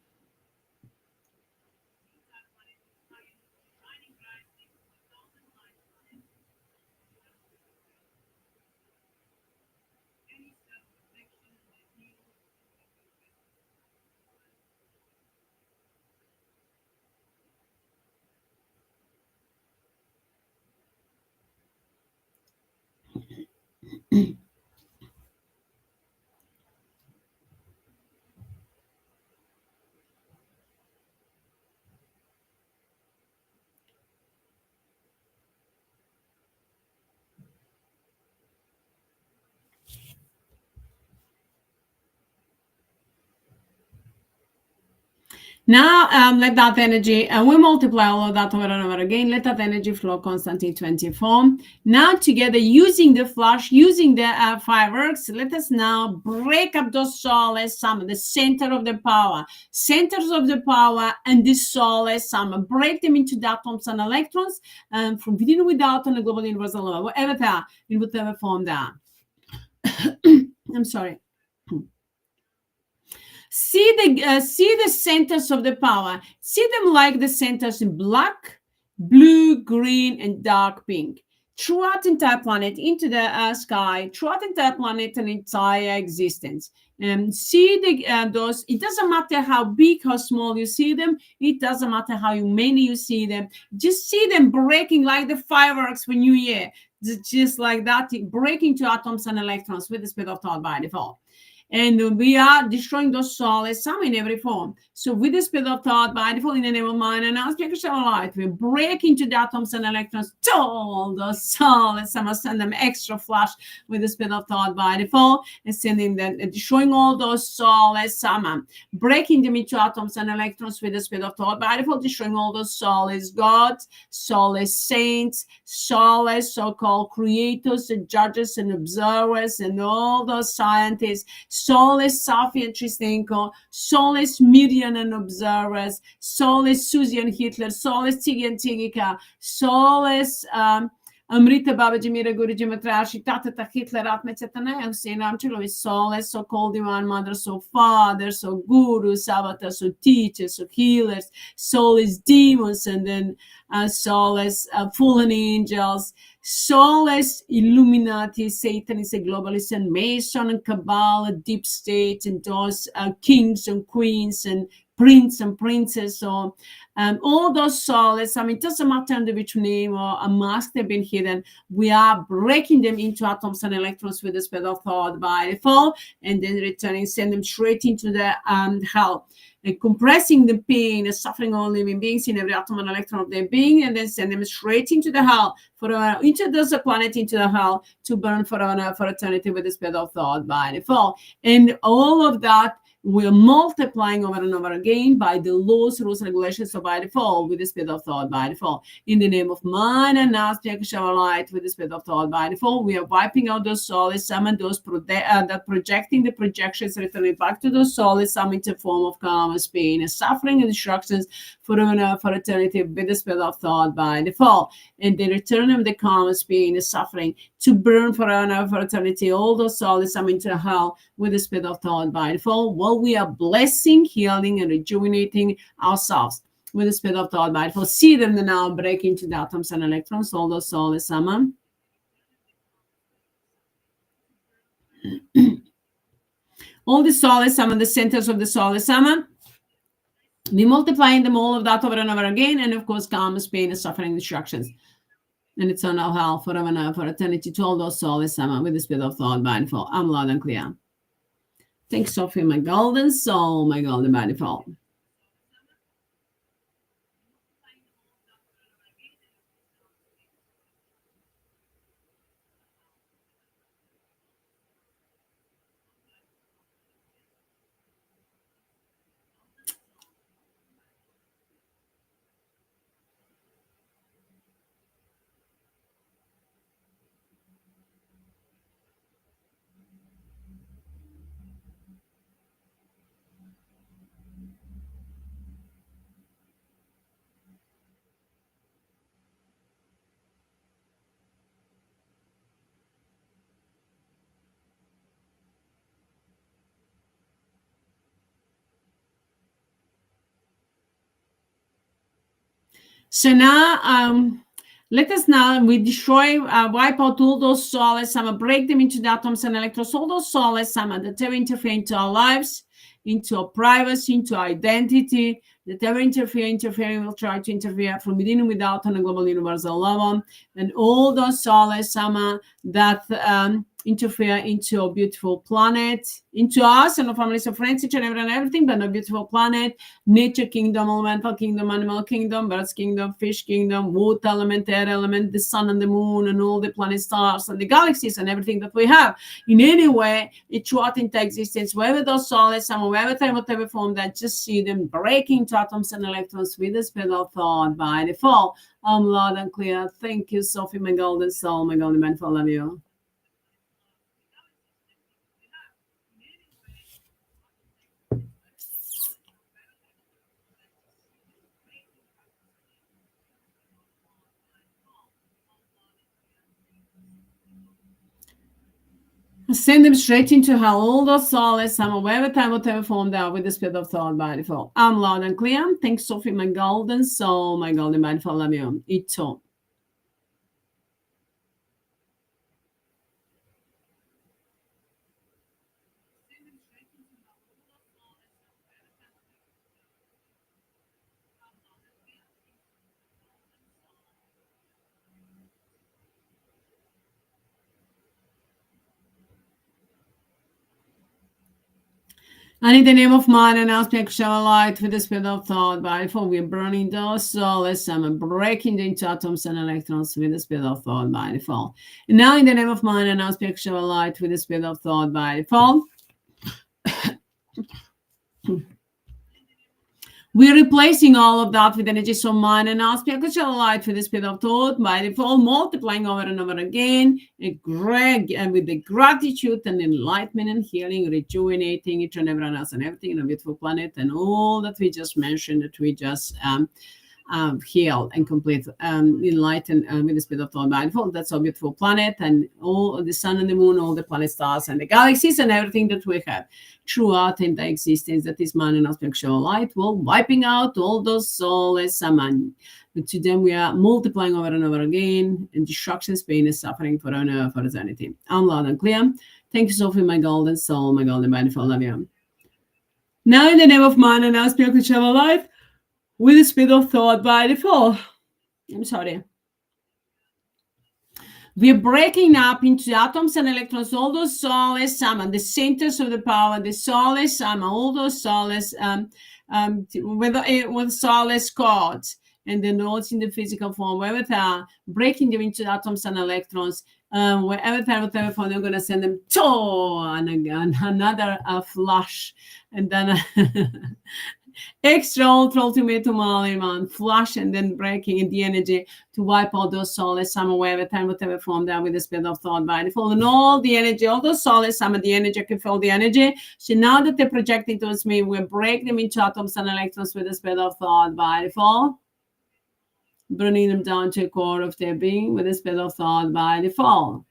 Now let that energy, and we multiply all of that over and over again. Let that energy flow constantly 24. Now together, using the flash, using the fireworks, let us now break up those Souless Amma, the center of the power, centers of the power, and the Souless Amma. Break them into the atoms and electrons, from within, without, on the global universal level, whatever they are, in whatever form they are. I'm sorry. See the centers of the power. See them like the centers in black, blue, green, and dark pink. Throughout the entire planet, into the sky, throughout the entire planet and entire existence. See those. It doesn't matter how big, how small you see them. It doesn't matter how many you see them. Just see them breaking like the fireworks for New Year. Just like that, breaking to atoms and electrons with the speed of thought by default. And we are destroying those Souless Amma in every form. So with the speed of thought by default in the name of mind and aspect of light, we break into the atoms and electrons to all those Souless Amma, send them extra flash with the speed of thought by default, and sending them, destroying all those Souless Amma, breaking them into atoms and electrons with the speed of thought by default, destroying all those soulless gods, soulless saints, soulless so-called creators and judges and observers and all those scientists, soulless SAFI and TRISTANKO, soulless MIRYANA and observers, soulless SUZY and Hitler, soulless CIGI and CIGIKA, soulless Amrita Babaji Mira Guruji Matrashi Tata Hitler Atmecetana Hussein Ramchilo, soulless, so-called divine mother, so fathers, so gurus, avatars, so teachers, so healers, soulless demons, and then soulless fallen angels, soulless Illuminati, Satanists, and globalists, and Mason and Cabal, deep state, and those kings and queens and prince and princess, or all those soulless. I mean, it doesn't matter under which name or a mask they've been hidden. We are breaking them into atoms and electrons with the speed of thought by default, and then returning, send them straight into the hell, and compressing the pain and suffering of all living beings in every atom and electron of their being, and then send them straight into the hell, into the planet, into the hell, to burn for eternity with the speed of thought by default. And all of that we're multiplying over and over again by the laws, rules, regulations of by default with the speed of thought by default. In the name of mind and aspect shower light with the speed of thought by default, we are wiping out those Souless Amma, those that projecting the projections, returning back to those Souless Amma into form of karma, pain, and suffering and destructions for eternity with the speed of thought by default. And they return them the karma, pain, and suffering to burn for eternity all those Souless Amma into hell with the speed of thought by default. Well, we are blessing, healing, and rejuvenating ourselves with the speed of thought by default. See them now break into the atoms and electrons, all those Souless Amma. All the Souless Amma, the centers of the Souless Amma, we multiplying them all of that over and over again, and of course, karma, pain, and suffering, destructions, and eternal hell forever and ever for eternity to all those Souless Amma with the speed of thought by default. I'm loud and clear. Thanks, Sophie, my golden soul, my golden by default. So now, let us now, we destroy, wipe out all those Souless Amma, break them into the atoms and electrons, all those Souless Amma that ever interfere into our lives, into our privacy, into our identity, that ever interfering will try to interfere from within and without on a global universal level, and all those Souless Amma that interfere into our beautiful planet, into us and our families and friends, each and everything, but a beautiful planet, nature kingdom, elemental kingdom, animal kingdom, birds kingdom, fish kingdom, water element, air element, the sun and the moon, and all the planet stars and the galaxies and everything that we have. In any way, it throughout into existence, wherever those Souless Amma, wherever time, whatever form, that just see them breaking to atoms and electrons with the speed of thought by default. Loud and clear. Thank you, Sophie, my golden soul, my golden man, for love you. Send them straight into hell. All those Souless Amma, wherever time, whatever form they are, with the spirit of thought by default. I'm loud and clear. Thanks, Sophie, my golden soul, my golden man, for love you. Ito. And in the name of mind and aspect shall light with the spirit of thought by default. We are burning those Souless Amma, breaking the into atoms and electrons with the spirit of thought by default. And now in the name of mind and aspect shall light with the spirit of thought by default. We're replacing all of that with energies from mind and aspect which are light with the speed of thought by default, multiplying over and over again, and with the gratitude and enlightenment and healing, rejuvenating each and everyone else and everything in a beautiful planet, and all that we just mentioned, that we just heal and complete, enlighten with the speed of thought by default. That's our beautiful planet, and all the sun and the moon, all the planet stars and the galaxies and everything that we have throughout in the existence that is man and aspectual light, well, wiping out all those Souless Amma. To them we are multiplying over and over again, and destructions, pain, and suffering for eternity. I'm loud and clear. Thank you, Sophie, my golden soul, my golden body, for love you. Now in the name of man and aspectual light, with the speed of thought by default. I'm sorry. We're breaking up into atoms and electrons, all those Souless Amma, the centers of the power, the Souless Amma, all those Souless, with Souless chords, and the nodes in the physical form, wherever they are, breaking them into atoms and electrons, wherever time, whatever form, they're going to send them to and again, another flash, and then extra ultimatum flash, and then breaking in the energy to wipe all those Souless Amma, wherever time, whatever form there, with the speed of thought by default, and all the energy, all those Souless Amma, the energy, can feel the energy. So now that they're projecting towards me, we'll break them into atoms and electrons with the speed of thought by default, burning them down to a core of their being with the speed of thought by default.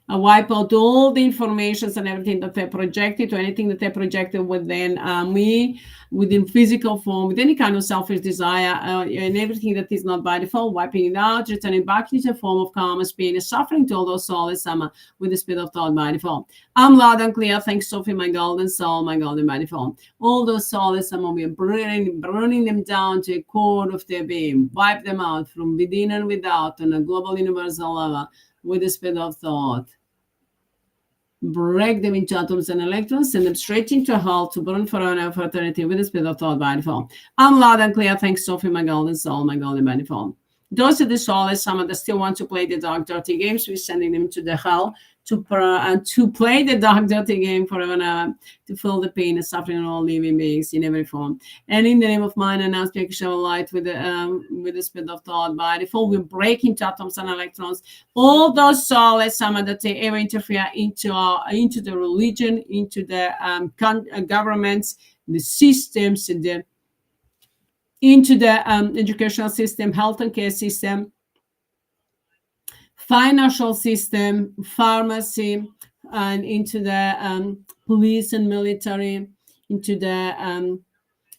I wipe out all the informations and everything that they projected, or anything that they projected within me, within physical form, with any kind of selfish desire, and everything that is not by default, wiping it out, returning back into the form of karma, pain, and suffering to all those Souless Amma with the speed of thought by default. I'm loud and clear. Thanks, Sophie, my golden soul, my golden by default. All those Souless Amma, we are burning them down to a core of their being, wipe them out from within and without on a global universal level with the speed of thought. Break them into atoms and electrons, send them straight into hell to burn forever for eternity with the speed of thought by default. I'm loud and clear. Thanks, Sophie, my golden soul, my golden by default. Those are the Souless Amma that still want to play the dark, dirty games. We're sending them to the hell to play the dark, dirty game forever and ever, to feel the pain and suffering of all living beings in every form. And in the name of mind and aspectual light with the speed of thought by default, we break into atoms and electrons all those Souless Amma that they ever interfere into the religion, into the governments, the systems, and into the educational system, health and care system, financial system, pharmacy, and into the police and military, into the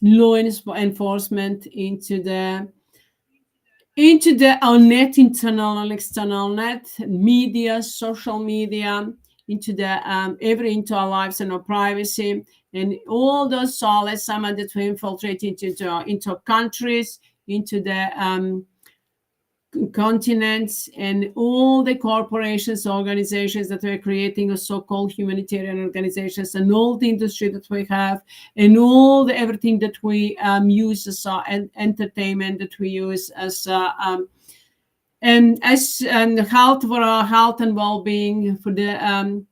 law enforcement, into the our net, internal and external net, media, social media, into the into our lives and our privacy, and all those Souless Amma that we infiltrate into countries, into the continents, and all the corporations, organizations that we're creating, a so-called humanitarian organizations, and all the industry that we have, and all the everything that we use as entertainment, that we use as and health, for our health and well-being, for the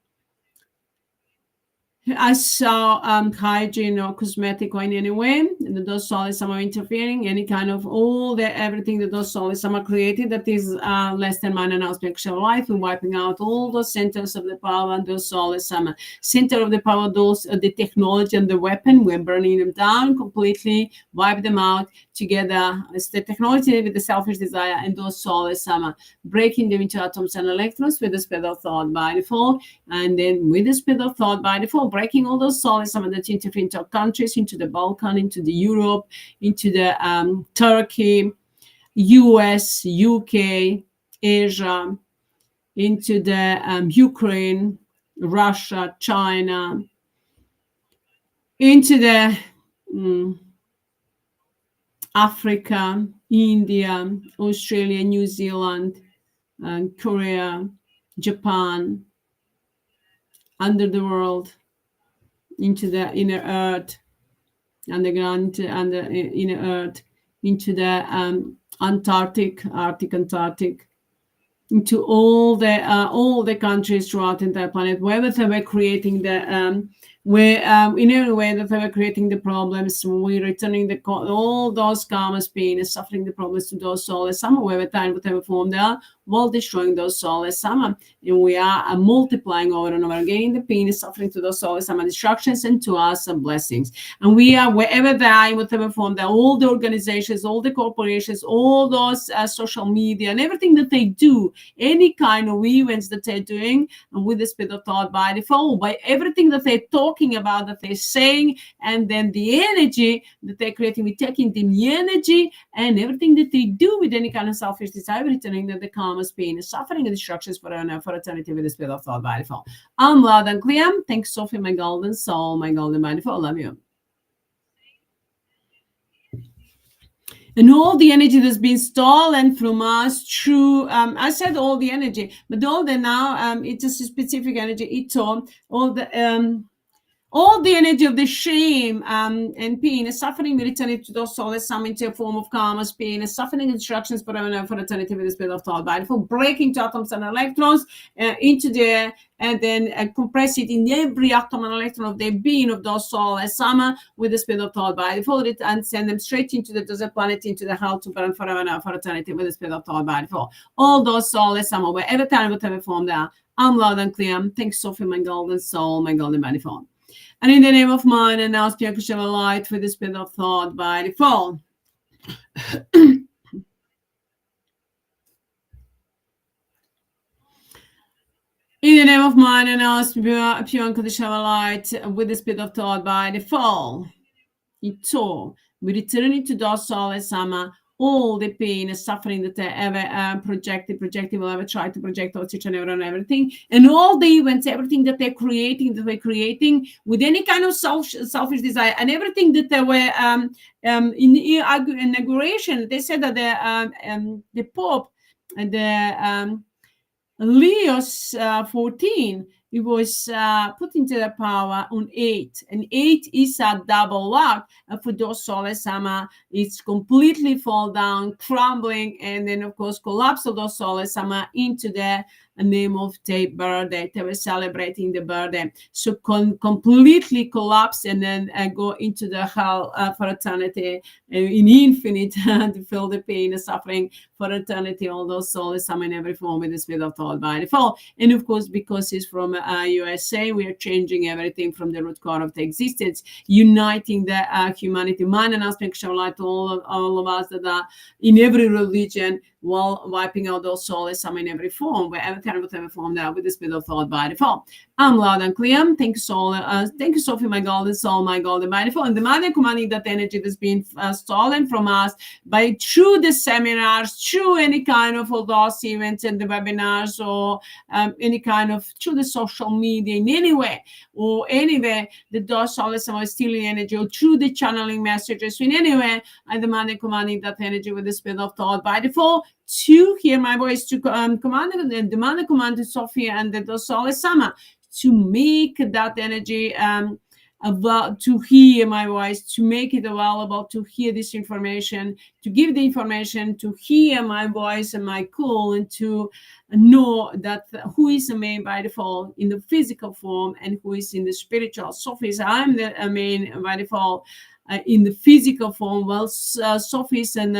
I saw hygiene or cosmetic or in any way, and those solids are interfering, any kind of all the everything that those solids are created that is less than mine and aspect of life, and wiping out all those centers of the power and those solids center of the power, those the technology and the weapon, we're burning them down completely, wipe them out together. It's the technology with the selfish desire and those solids breaking them into atoms and electrons with the speed of thought by default, and then with the speed of thought by default, breaking all those solids that interfere into countries, into the Balkan, into the Europe, into the Turkey, US, UK, Asia, into the Ukraine, Russia, China, into the Africa, India, Australia, New Zealand, Korea, Japan, under the world, into the inner earth, underground, under inner earth, into the Arctic, into all the countries throughout the entire planet, wherever they were creating the in every way that they were creating the problems, we're returning all those karmas, pain, and suffering the problems to those souls, whatever time, whatever form they are, while destroying those souls, and we are multiplying over and over again the pain and suffering to those souls, destructions, and to us some blessings. And we are, wherever they are, in whatever form they are, all the organizations, all the corporations, all those social media, and everything that they do, any kind of events that they're doing, and with the speed of thought by default, by everything that they're talking about, that they're saying, and then the energy that they're creating, we're taking the energy and everything that they do with any kind of selfish desire, returning that the karma's pain, suffering, and destructions for eternity with the speed of thought by default. I'm loud and clear. Thanks, Sophie, my golden soul, my golden by default. Love you. And all the energy that's been stolen from us through, I said all the energy, but all the now, it's just a specific energy, all the energy of the shame and pain and suffering, we return it to those souls, some into a form of karma's pain and suffering and instructions for eternity with the spirit of thought by default, breaking to atoms and electrons into the, and then compress it in every atom and electron of the being of those souls, Amma, with the spirit of thought by default, and send them straight into the desert planet, into the hell to burn forever and for eternity with the spirit of thought by default. All those souls, Amma, wherever time, whatever form they are. I'm loud and clear. Thanks, Sophie, my golden soul, my golden by default. And in the name of mine, and now speak of light with the spirit of thought by default. In the name of mine, and now speak pure unconditional light with the spirit of thought by default. Ito, we return it to those souls, Amma, all the pain and suffering that they ever projected, will ever try to project on each and everything, and all the events, everything that we're creating with any kind of selfish desire, and everything that they were in the inauguration, they said that the Pope and the Leo's 14, it was put into the power on 8, and 8 is a double lock for those souls. It's completely fall down, crumbling, and then of course collapse of those souls into the name of their birthday. They were celebrating the birthday, so completely collapse, and then go into the hell for eternity in infinite to feel the pain and suffering for eternity. All those souls in every form with the spirit of thought by default. And of course, because it's from USA, we are changing everything from the root core of the existence, uniting the humanity, mind and aspect of light, all of us that are in every religion, while wiping out those soulless Amma in every form, whatever form that with the spirit of thought by default. I'm loud and clear. Thank you, soul. Thank you, Sophie, my golden soul, my golden by default. And demanding, commanding that energy that's been stolen from us by through the seminars, through any kind of all those events and the webinars, or any kind of through the social media in any way, or anywhere that those soulless Amma is stealing energy, or through the channeling messages in any way. I demand and commanding that energy with the spirit of thought by default to hear my voice, to command and demand a command to Sophia and the Souless Amma to make that energy to hear my voice, to make it available, to hear this information, to give the information, to hear my voice and my call, and to know that who is the main by default in the physical form and who is in the spiritual. Sophie, I'm the main by default in the physical form, while Sophie's and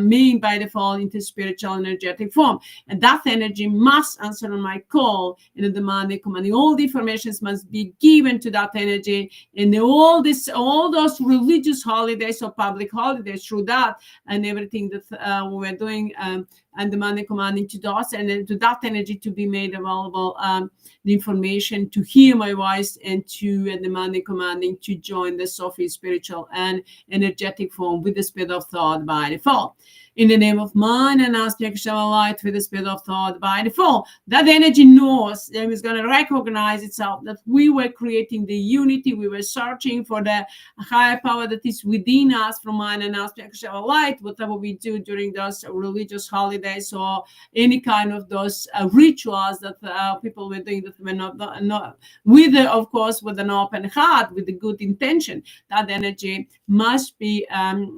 main by default into spiritual energetic form. And that energy must answer on my call in the demanding, commanding. All the informations must be given to that energy, and all those religious holidays or public holidays through that, and everything that we're doing, and demanding, commanding to those and to that energy to be made available, the information to hear my voice, and to demanding, commanding to join the Sophie spiritual and energetic form with the spirit of thought by default. In the name of mine and aspect shall light with the spirit of thought by default. That energy knows and is going to recognize itself that we were creating the unity. We were searching for the higher power that is within us from mine and aspect shall light. Whatever we do during those religious holidays or any kind of those rituals that people were doing that were not with, of course, with an open heart, with a good intention, that energy must be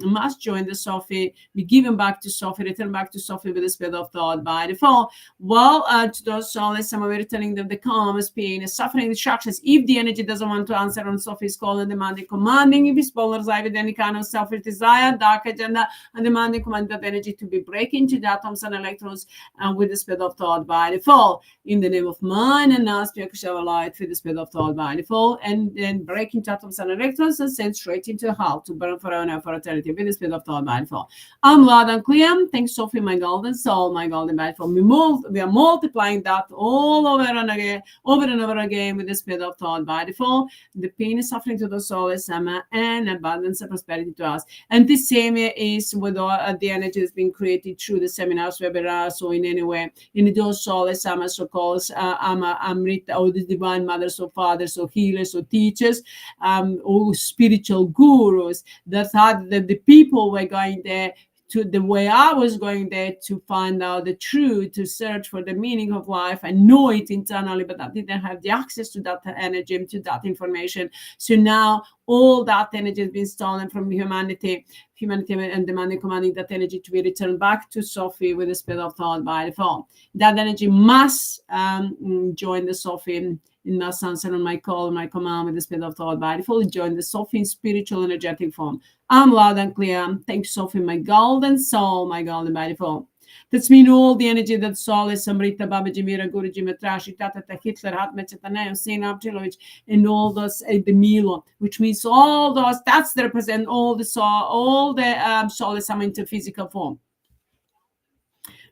must join the Sophie, be given back to Sophie, return back to Sophie with the spirit of thought by default. Well, to those souls, some are returning them the calmness, pain, suffering, distractions. If the energy doesn't want to answer on Sophie's call and demanding, commanding, if it's polarized with any kind of selfish desire, dark agenda, and demanding, command that energy to be breaking to the atoms and electrons with the spirit of thought by default. In the name of mine and now speak shall light with the spirit of thought by default, and then breaking to atoms and electrons and send straight into hell to burn forever and for eternity with the spirit of thought by default. I'm loud and clear. Thanks, Sophie, my golden soul, my golden battle. We are multiplying that all over and over again with the spirit of thought by default. The pain is suffering to the soul is Amma, and abundance and prosperity to us. And the same is with all the energy that's been created through the seminars, webinars, or in any way in those souls, Amma, so called Amma, Amrita, or the divine mothers or fathers or healers or teachers, or spiritual gurus that had the people were going there. To the way I was going there to find out the truth, to search for the meaning of life and know it internally, but I didn't have the access to that energy, to that information. So now all that energy has been stolen from humanity and demanding, commanding that energy to be returned back to Sophie with the spirit of thought by default. That energy must join the Sophie in my answer on my call, my command with the spirit of thought by default. Join the Sophie in spiritual energetic form. I'm loud and clear. Thank you, Sophie, my golden soul, my golden by default. That's mean all the energy that Souless, Amrita, Babaji, Mira, Guruji, Matrashi, Tata, Hitler, Hatmet, Chetanay, Hussein Abdilovich, and all those, the Milo, which means all those, that's the represent all the Souless Amma into physical form.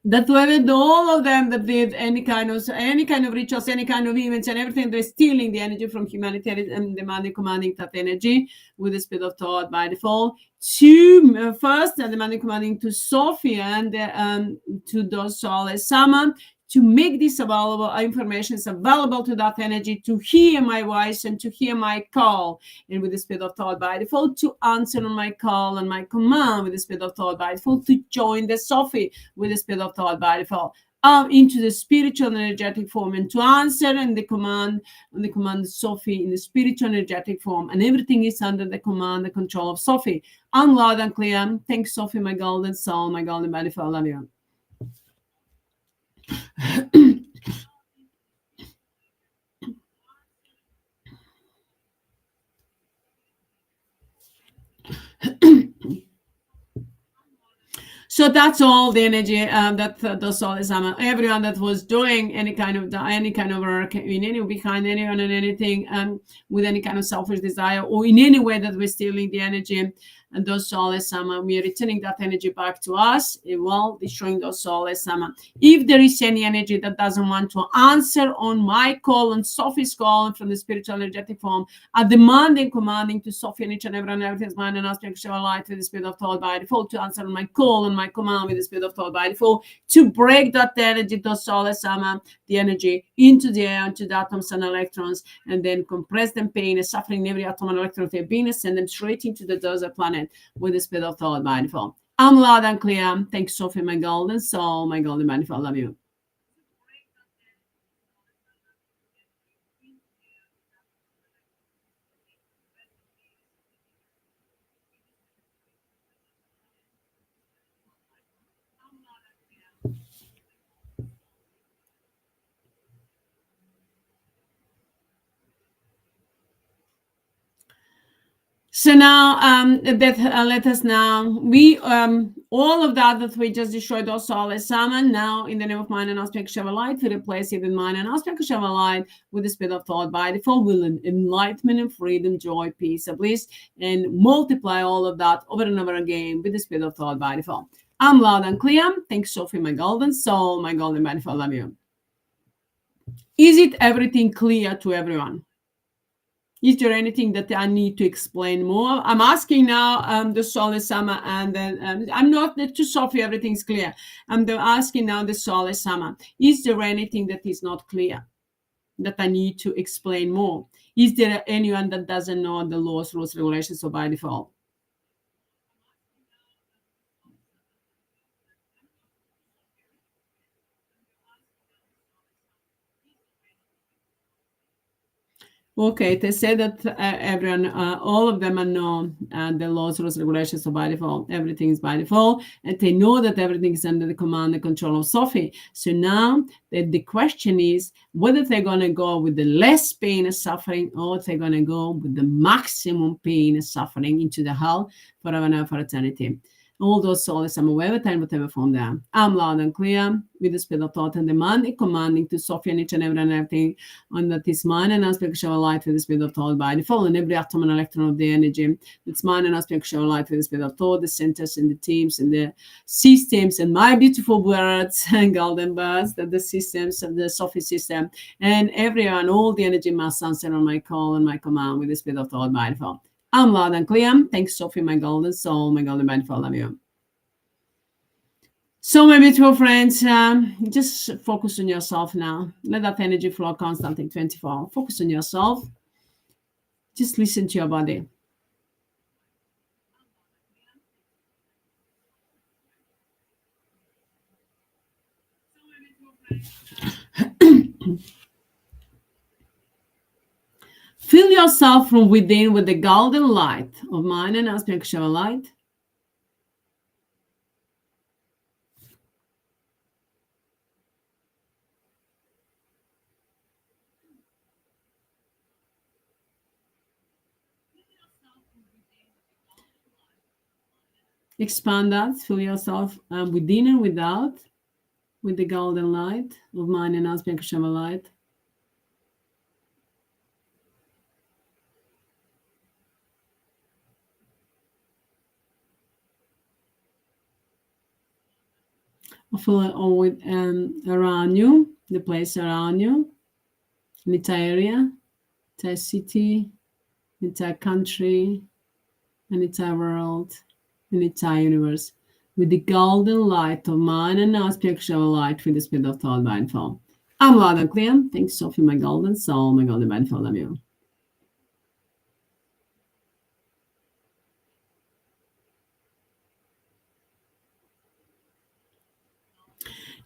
That whether all of them that did any kind of rituals, any kind of events, and everything, they're stealing the energy from humanity and demanding, commanding that energy with the spirit of thought by default. To first, demanding, commanding to Sophia and to those Souless Amma, to make this available, information available to that energy, to hear my voice and to hear my call, and with the spirit of thought by default, to answer on my call and my command with the spirit of thought by default, to join the Sophie with the spirit of thought by default, into the spiritual energetic form, and to answer and the command Sophie in the spiritual energetic form, and everything is under the command, the control of Sophie. I'm loud and clear. Thanks, Sophie, my golden soul, my golden by default. Love you. So that's all the energy that the Souless Amma, everyone that was doing any kind of work in any behind anyone and anything with any kind of selfish desire, or in any way that we're stealing the energy and those Souless Amma. We are returning that energy back to us, well, destroying those Souless Amma. If there is any energy that doesn't want to answer on my call, on Sophie's call from the spiritual energetic form, are demanding, commanding to Sophie and each and everyone, everything's mind and asking to show a light with the spirit of thought by default, to answer on my call and my command with the spirit of thought by default, to break that energy, those Souless Amma, the energy into the air, into the atoms and electrons, and then compress them, pain and suffering in every atom and electron of their being, and send them straight into the desert planet with the spirit of thought by default. I'm loud and clear. Thanks, Sophie, my golden soul, my golden manifold. Love you. So now, let us now, we, all of that we just destroyed, those Souless Amma, now in the name of mind and aspect of light, we replace it with mind and aspect of light with the spirit of thought by default, will enlightenment and freedom, joy, peace, and bliss, and multiply all of that over and over again with the spirit of thought by default. I'm loud and clear. Thanks, Sophie, my golden soul, my golden manifold. Love you. Is it everything clear to everyone? Is there anything that I need to explain more? I'm asking now the Souless Amma, and then I'm not to Sophie, everything's clear. I'm asking now the Souless Amma. Is there anything that is not clear that I need to explain more? Is there anyone that doesn't know the laws, rules, regulations, or by default? Okay, they say that everyone, all of them know the laws, rules, regulations are by default. Everything is by default, and they know that everything is under the command and control of Sophie. So now the question is whether they're going to go with the less pain and suffering, or they're going to go with the maximum pain and suffering into the hell forever and ever for eternity. All those souls, I'm aware of time, whatever form they are. I'm loud and clear with the spirit of thought and demanding, commanding to Sophie and each and everything on that is mine and aspect of show light with the spirit of thought by default, and every atom and electron of the energy that's mine and aspect of show light with the spirit of thought, the centers and the teams and the systems and my beautiful birds and golden birds, that the systems of the Sophie system, and everyone, all the energy must answer on my call and my command with the spirit of thought by default. I'm loud and clear. Thanks, Sophie, my golden soul, my golden manifold. Love you. So, my beautiful friends, just focus on yourself now. Let that energy flow constantly 24. Focus on yourself. Just listen to your body. Fill yourself from within with the golden light of mind and aspect of light. Expand that. Fill yourself within and without with the golden light of mind and aspect of light. Fill it all with around you, the place around you, the entire area, entire city, entire country, and entire world, and entire universe, with the golden light of mind and now spiritual light with the spirit of thought mindful. I'm loud and clear. Thanks, Sophie, my golden soul, my golden mindful. Love you.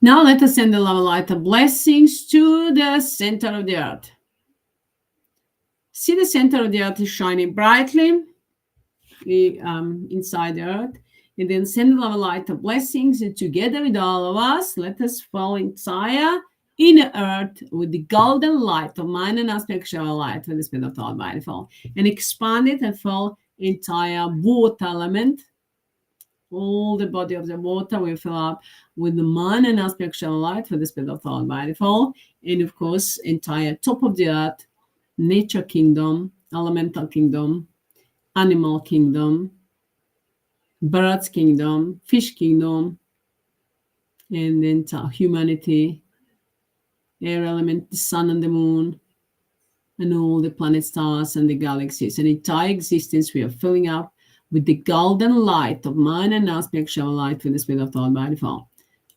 Now let us send the love light of blessings to the center of the earth. See the center of the earth is shining brightly inside the earth. And then send the love light of blessings, and together with all of us, let us fall entire inner earth with the golden light of mind and aspect of light with the spirit of thought by default, and expand it and fill entire water element. All the body of the water will fill up with the mind and aspect of light for the spirit of thought by default, and of course entire top of the earth, nature kingdom, elemental kingdom, animal kingdom, Birds kingdom, fish kingdom, and then humanity, air element, the sun and the moon, and all the planet stars and the galaxies. And entire existence we are filling up with the golden light of mind and now spiritual light with the spirit of thought by default.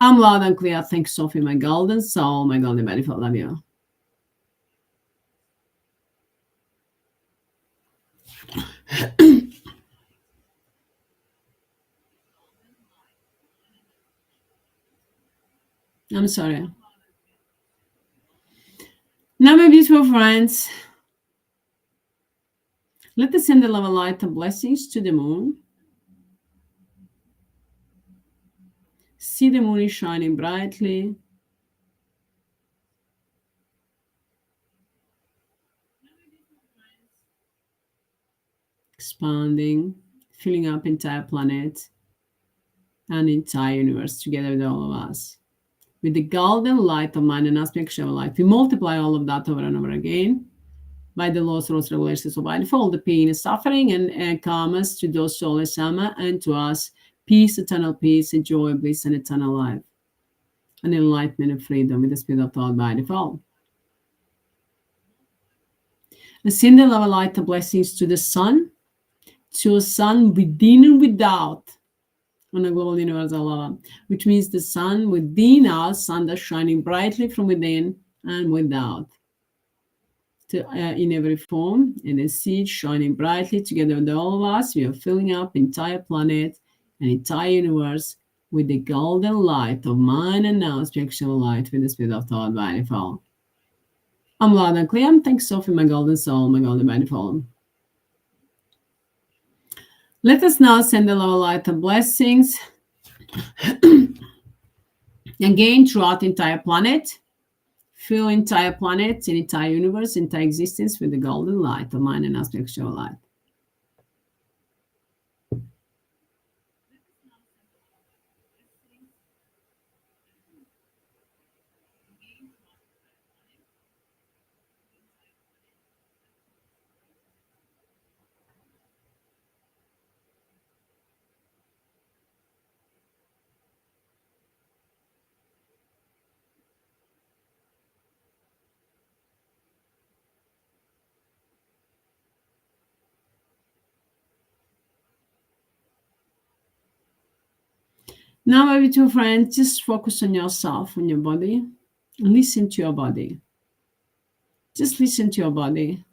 I'm loud and clear. Thanks, Sophie, my golden soul, my golden body default. Love you. I'm sorry. Now, my beautiful friends, let us send the love of light and blessings to the moon. See the moon is shining brightly. Expanding, filling up entire planet and entire universe together with all of us. With the golden light of mind and aspect of light, we multiply all of that over and over again by the laws, rules, regulations of by default, the pain and suffering and karmas to those Souless Amma and to us, peace, eternal peace, and joy, bliss, and eternal life, and enlightenment and freedom with the spirit of thought by default. And send the love of light and blessings to the sun, to a sun within and without, on a global universal level, which means the sun within us, sun that's shining brightly from within and without, to, in every form, and then see it shining brightly together with all of us. We are filling up entire planet and entire universe with the golden light of mind and now spiritual light with the spirit of thought by default. I'm loud and clear. Thanks, Sophie, my golden soul, my golden by default. Let us now send the love of light and blessings again throughout the entire planet. Fill entire planet, and entire universe, entire existence with the golden light of mind and spiritual light. Now, my beautiful friends, just focus on yourself, on your body. Listen to your body. Just listen to your body.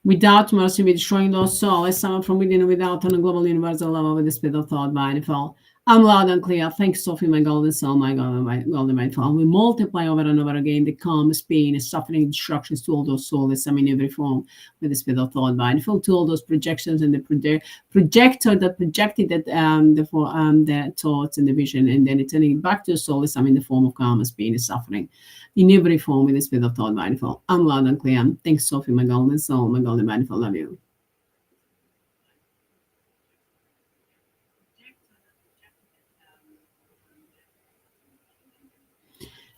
Without mercy, we're destroying those souls, someone from within and without on a global universal level with the spirit of thought by default. I'm loud and clear. Thanks, Sophie, my golden soul, my golden my fall. We multiply over and over again the calmness, pain, suffering, destructions to all those souls, in every form with the spirit of thought by default, to all those projections and the projector that projected that the thoughts and the vision, and then it's turning back to the soul, in the form of calmness, pain, and suffering. In every form with the spirit of thought by default. I'm loud and clear. Thanks, Sophie, my golden soul, my golden by default. Love you.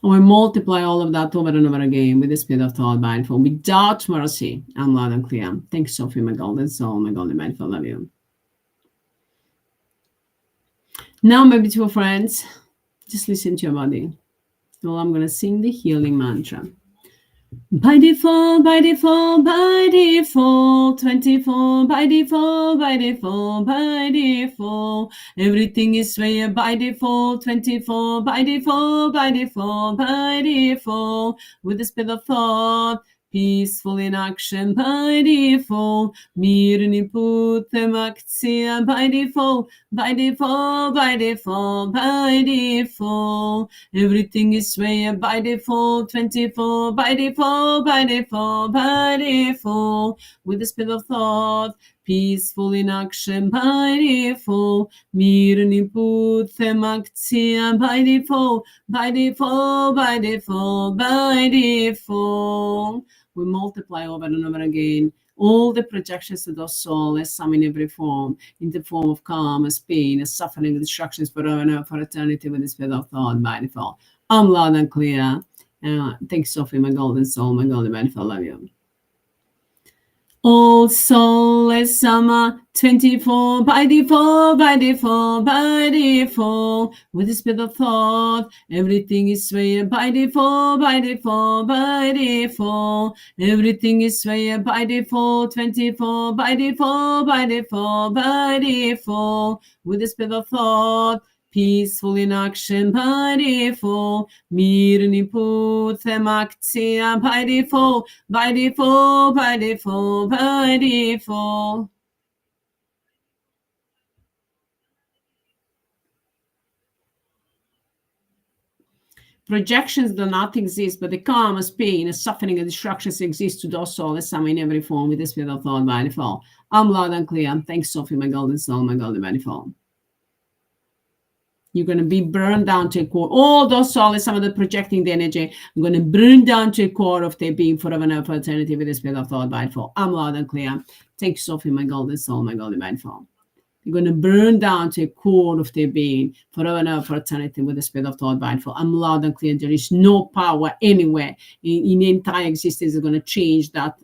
And we multiply all of that over and over again with the spirit of thought by default without mercy. I'm loud and clear. Thanks, Sophie, my golden soul, my golden by default. Love you. Now, my beautiful friends, just listen to your body. Well, I'm going to sing the healing mantra. By default, by default, by default, 24, by default, by default, by default. Everything is way by default, 24, by default, by default, by default. With the spirit of thought, peaceful in action by default. MIRYANA by default, by default, by default, by default. Everything is way by default, 24 by default, by default, by default. With the speed of thought, peaceful in action by default. MIRYANA by default, by default, by default, by default. We multiply over and over again all the projections of the soul as some in every form, in the form of calm, as pain, as suffering, as destructions forever and ever, for eternity with the spirit of thought by default. I'm loud and clear. Thanks, Sophie, my golden soul, my golden manifold. Love you. All Souless Amma 24 by default, by default, by default. With the speed of thought, everything is swayed by default, by default, by default. Everything is swayed by default, 24 by default, by default, by default. With the speed of thought, peaceful in action by default. MIRYANA by default, by default, by default, by default. Projections do not exist, but the calm, as pain, as suffering, and destructions exist to those souls in every form with the spirit of thought by default. I'm loud and clear. Thanks, Sophie, my golden soul, my golden manifold. You're going to be burned down to a core. All those souls, some of the projecting the energy, I'm going to burn down to a core of their being forever and ever for eternity with the spirit of thought by default. I'm loud and clear. Thank you, Sophie, my golden soul, my golden manifold. You're going to burn down to a core of their being forever and ever for eternity with the spirit of thought by default. I'm loud and clear. There is no power anywhere in the entire existence that's going to change that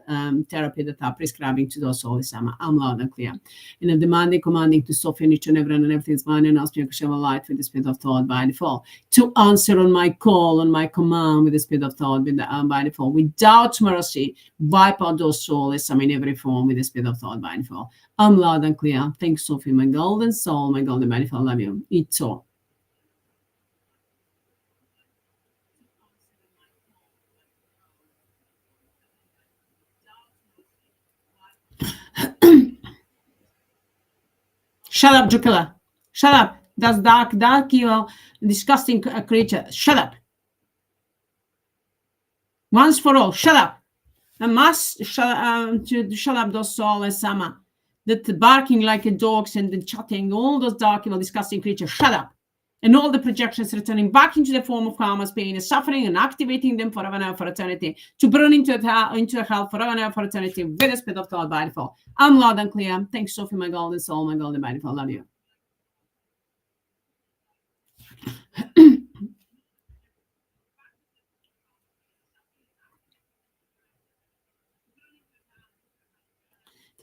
therapy that I'm prescribing to those souls. I'm loud and clear. And I'm demanding, commanding to soften each and everything's mind and asking to share light with the spirit of thought by default. To answer on my call, on my command with the spirit of thought by default. Without mercy, wipe out those souls in every form with the spirit of thought by default. I'm loud and clear. Thanks, Sophie, my golden soul, my golden manifold. Love you. It's all. Shut up, Dracula. Shut up. That's dark, evil, disgusting creature. Shut up. Once for all, shut up. I must shut up those Souless Amma. That barking like a dogs and the chatting, all those dark, evil, disgusting creatures, shut up. And all the projections returning back into the form of karma's pain and suffering and activating them forever and ever for eternity, to burn into hell forever and ever for eternity with the spirit of thought by default. I'm loud and clear. Thanks, Sophie, my golden soul, my golden by default. Love you.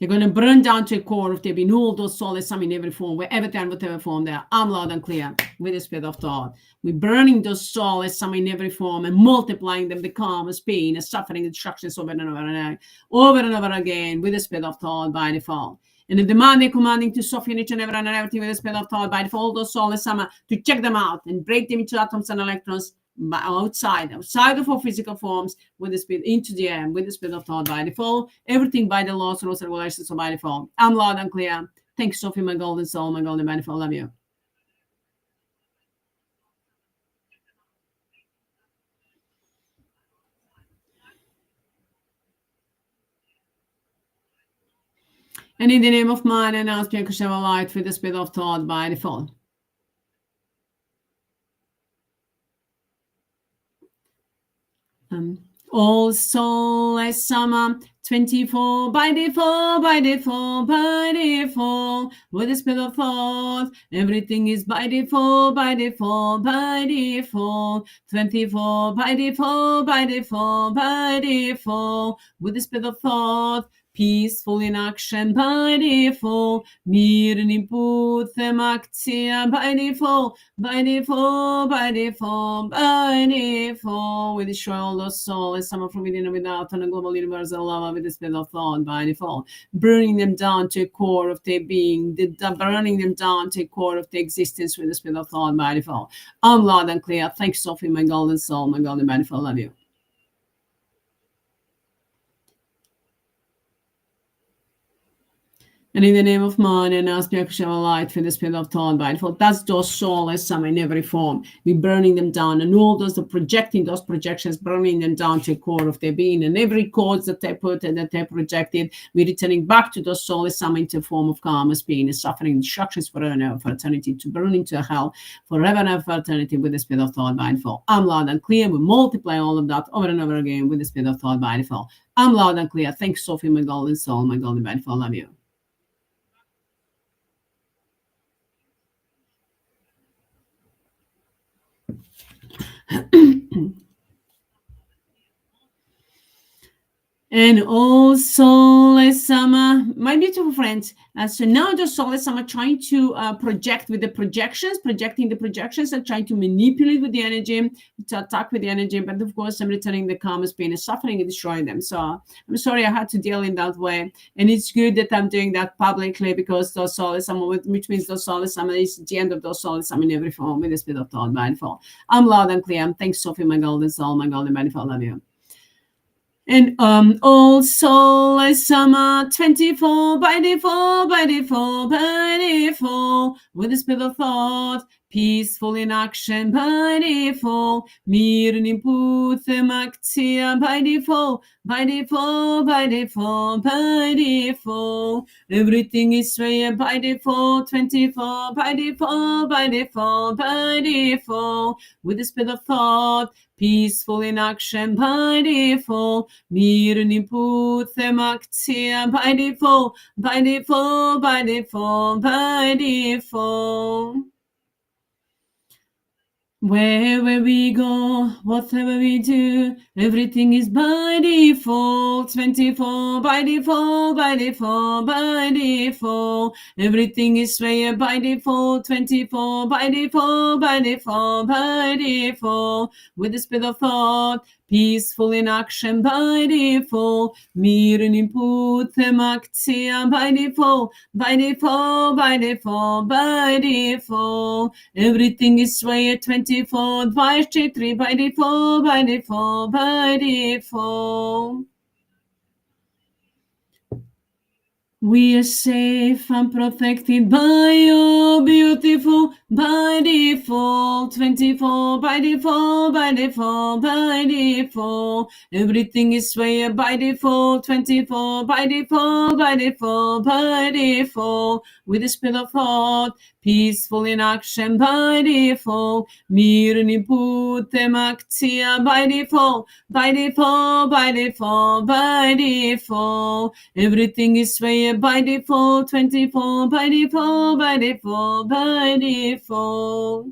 They're going to burn down to a core if they've been all those souls, some in every form, wherever they are, whatever form they are. I'm loud and clear with the spirit of thought. We're burning those souls, some in every form, and multiplying them, the calm, as pain, as suffering, destructions over and over again with the spirit of thought by default. And the demanding, commanding to soften each and everything with the spirit of thought by default, those souls, some to check them out and break them into atoms and electrons. Outside of our physical forms with the spirit into the air with the spirit of thought by default, everything by the laws, rules, and regulations by default. I'm loud and clear. Thanks, Sophie, my golden soul, my golden manifold. Love you. And in the name of mine, and ask you to share a light with the spirit of thought by default. All Souless Amma 24 by default, by default, by default. With the spirit of thought, everything is by default, by default, by default. 24 by default, by default, by default. With the spirit of thought, peaceful in action by default. MIRYANA by default, by default, by default, by default. We destroy all those souls, some from within and without, and a global universal love with the spirit of thought by default. Burning them down to a core of their being, burning them down to a core of their existence with the spirit of thought by default. I'm loud and clear. Thanks, Sophie, my golden soul, my golden by default. Love you. And in the name of man and us, be a light for the spirit of thought by default. That's those soulless some in every form. We're burning them down, and all those projecting those projections, burning them down to the core of their being. And every cause that they put and that they projected, we're returning back to those soulless some into form of karma, pain, and suffering, destructions for eternity, to burn into hell forever and ever for eternity with the spirit of thought by default. I'm loud and clear. We multiply all of that over and over again with the spirit of thought by default. I'm loud and clear. Thanks, Sophie, my golden soul, my golden by default. Love you. And all Souless Amma, my beautiful friends. So now the Souless Amma trying to project with the projections, projecting the projections and trying to manipulate with the energy, to attack with the energy. But of course, I'm returning the karma's pain and suffering and destroying them. So I'm sorry I had to deal in that way. And it's good that I'm doing that publicly, because those Souless Amma, which means those Souless Amma is the end of those Souless Amma in every form with the spirit of thought, mindful. I'm loud and clear. Thanks, Sophie, my golden soul, my golden mindful. Love you. And all Souless Amma 24 by default, by default, by default, with the spirit of thought, peaceful in action by default, mirni putem aktia by default, by default, by default, by default. Everything is way by default, 24 by default, by default, by default, with the spirit of thought, peaceful in action by default, mirni putem aktia by default, by default, by default, by default. Wherever we go, whatever we do, everything is by default. 24 by default, by default, by default. Everything is way by default. 24 by default, by default, by default. With the spirit of thought, peaceful in action by default, mirni putem aktia by default, by default, by default, by default. Everything is way 24, advice 3 by default, by default, by default. We are safe and protected by your beautiful by default. 24 by default, by default, by default. Everything is way by default. 24 by default, by default, by default. With the spirit of thought, peaceful in action by default, mirni putem aktia by default, by default, by default, by default. Everything is way by default, 24 by default, by default, by default.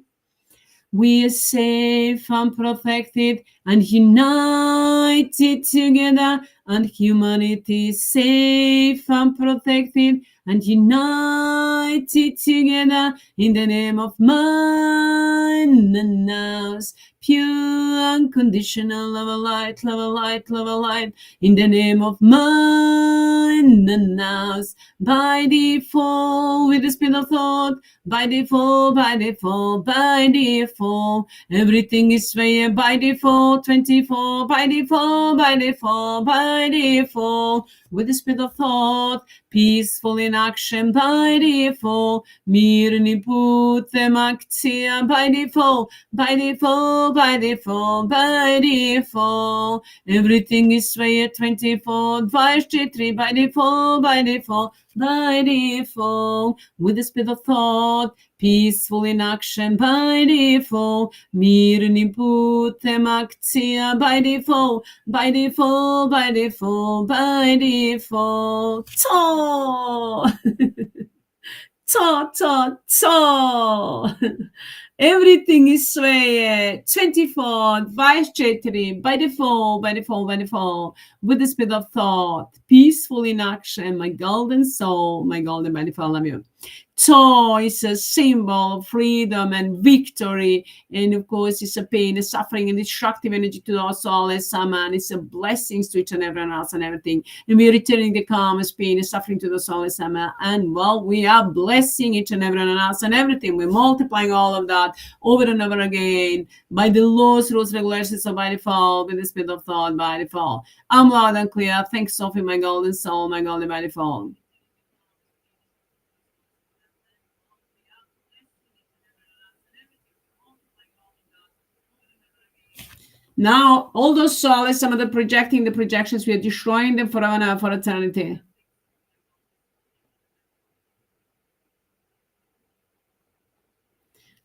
We are safe and protected and united together, and humanity is safe and protected and united together in the name of mine and ours. Pure, unconditional love of light, love of light, love of light, in the name of mine and ours. By default, with the spirit of thought, by default, by default, by default. Everything is way by default, 24 by default, by default, by default. With the spirit of thought, peaceful in action by default, mirni putem aktia by default, by default, by default, by default. Everything is way 24, advice 3 by default, by default, by default. With the spirit of thought, peaceful in action by default, mirni putem aktia by default, by default, by default, by default. Everything is way 24 advice 3 by default, by default, by default. With the spirit of thought, peaceful in action, my golden soul, my golden by default. Love you. Is a symbol of freedom and victory, and of course it's a pain, a suffering, and destructive energy to our Souless Amma, and it's a blessings to each and everyone else and everything, and we're returning the karma, pain, and suffering to the Souless Amma, and well, we are blessing each and everyone else and everything. We're multiplying all of that over and over again by the laws, rules, regulations of by default, with the spirit of thought by default. I'm loud and clear. Thanks, Sophie, my golden soul, my golden by default. Now, all those souls, some of the projecting the projections, we are destroying them forever and ever, for eternity.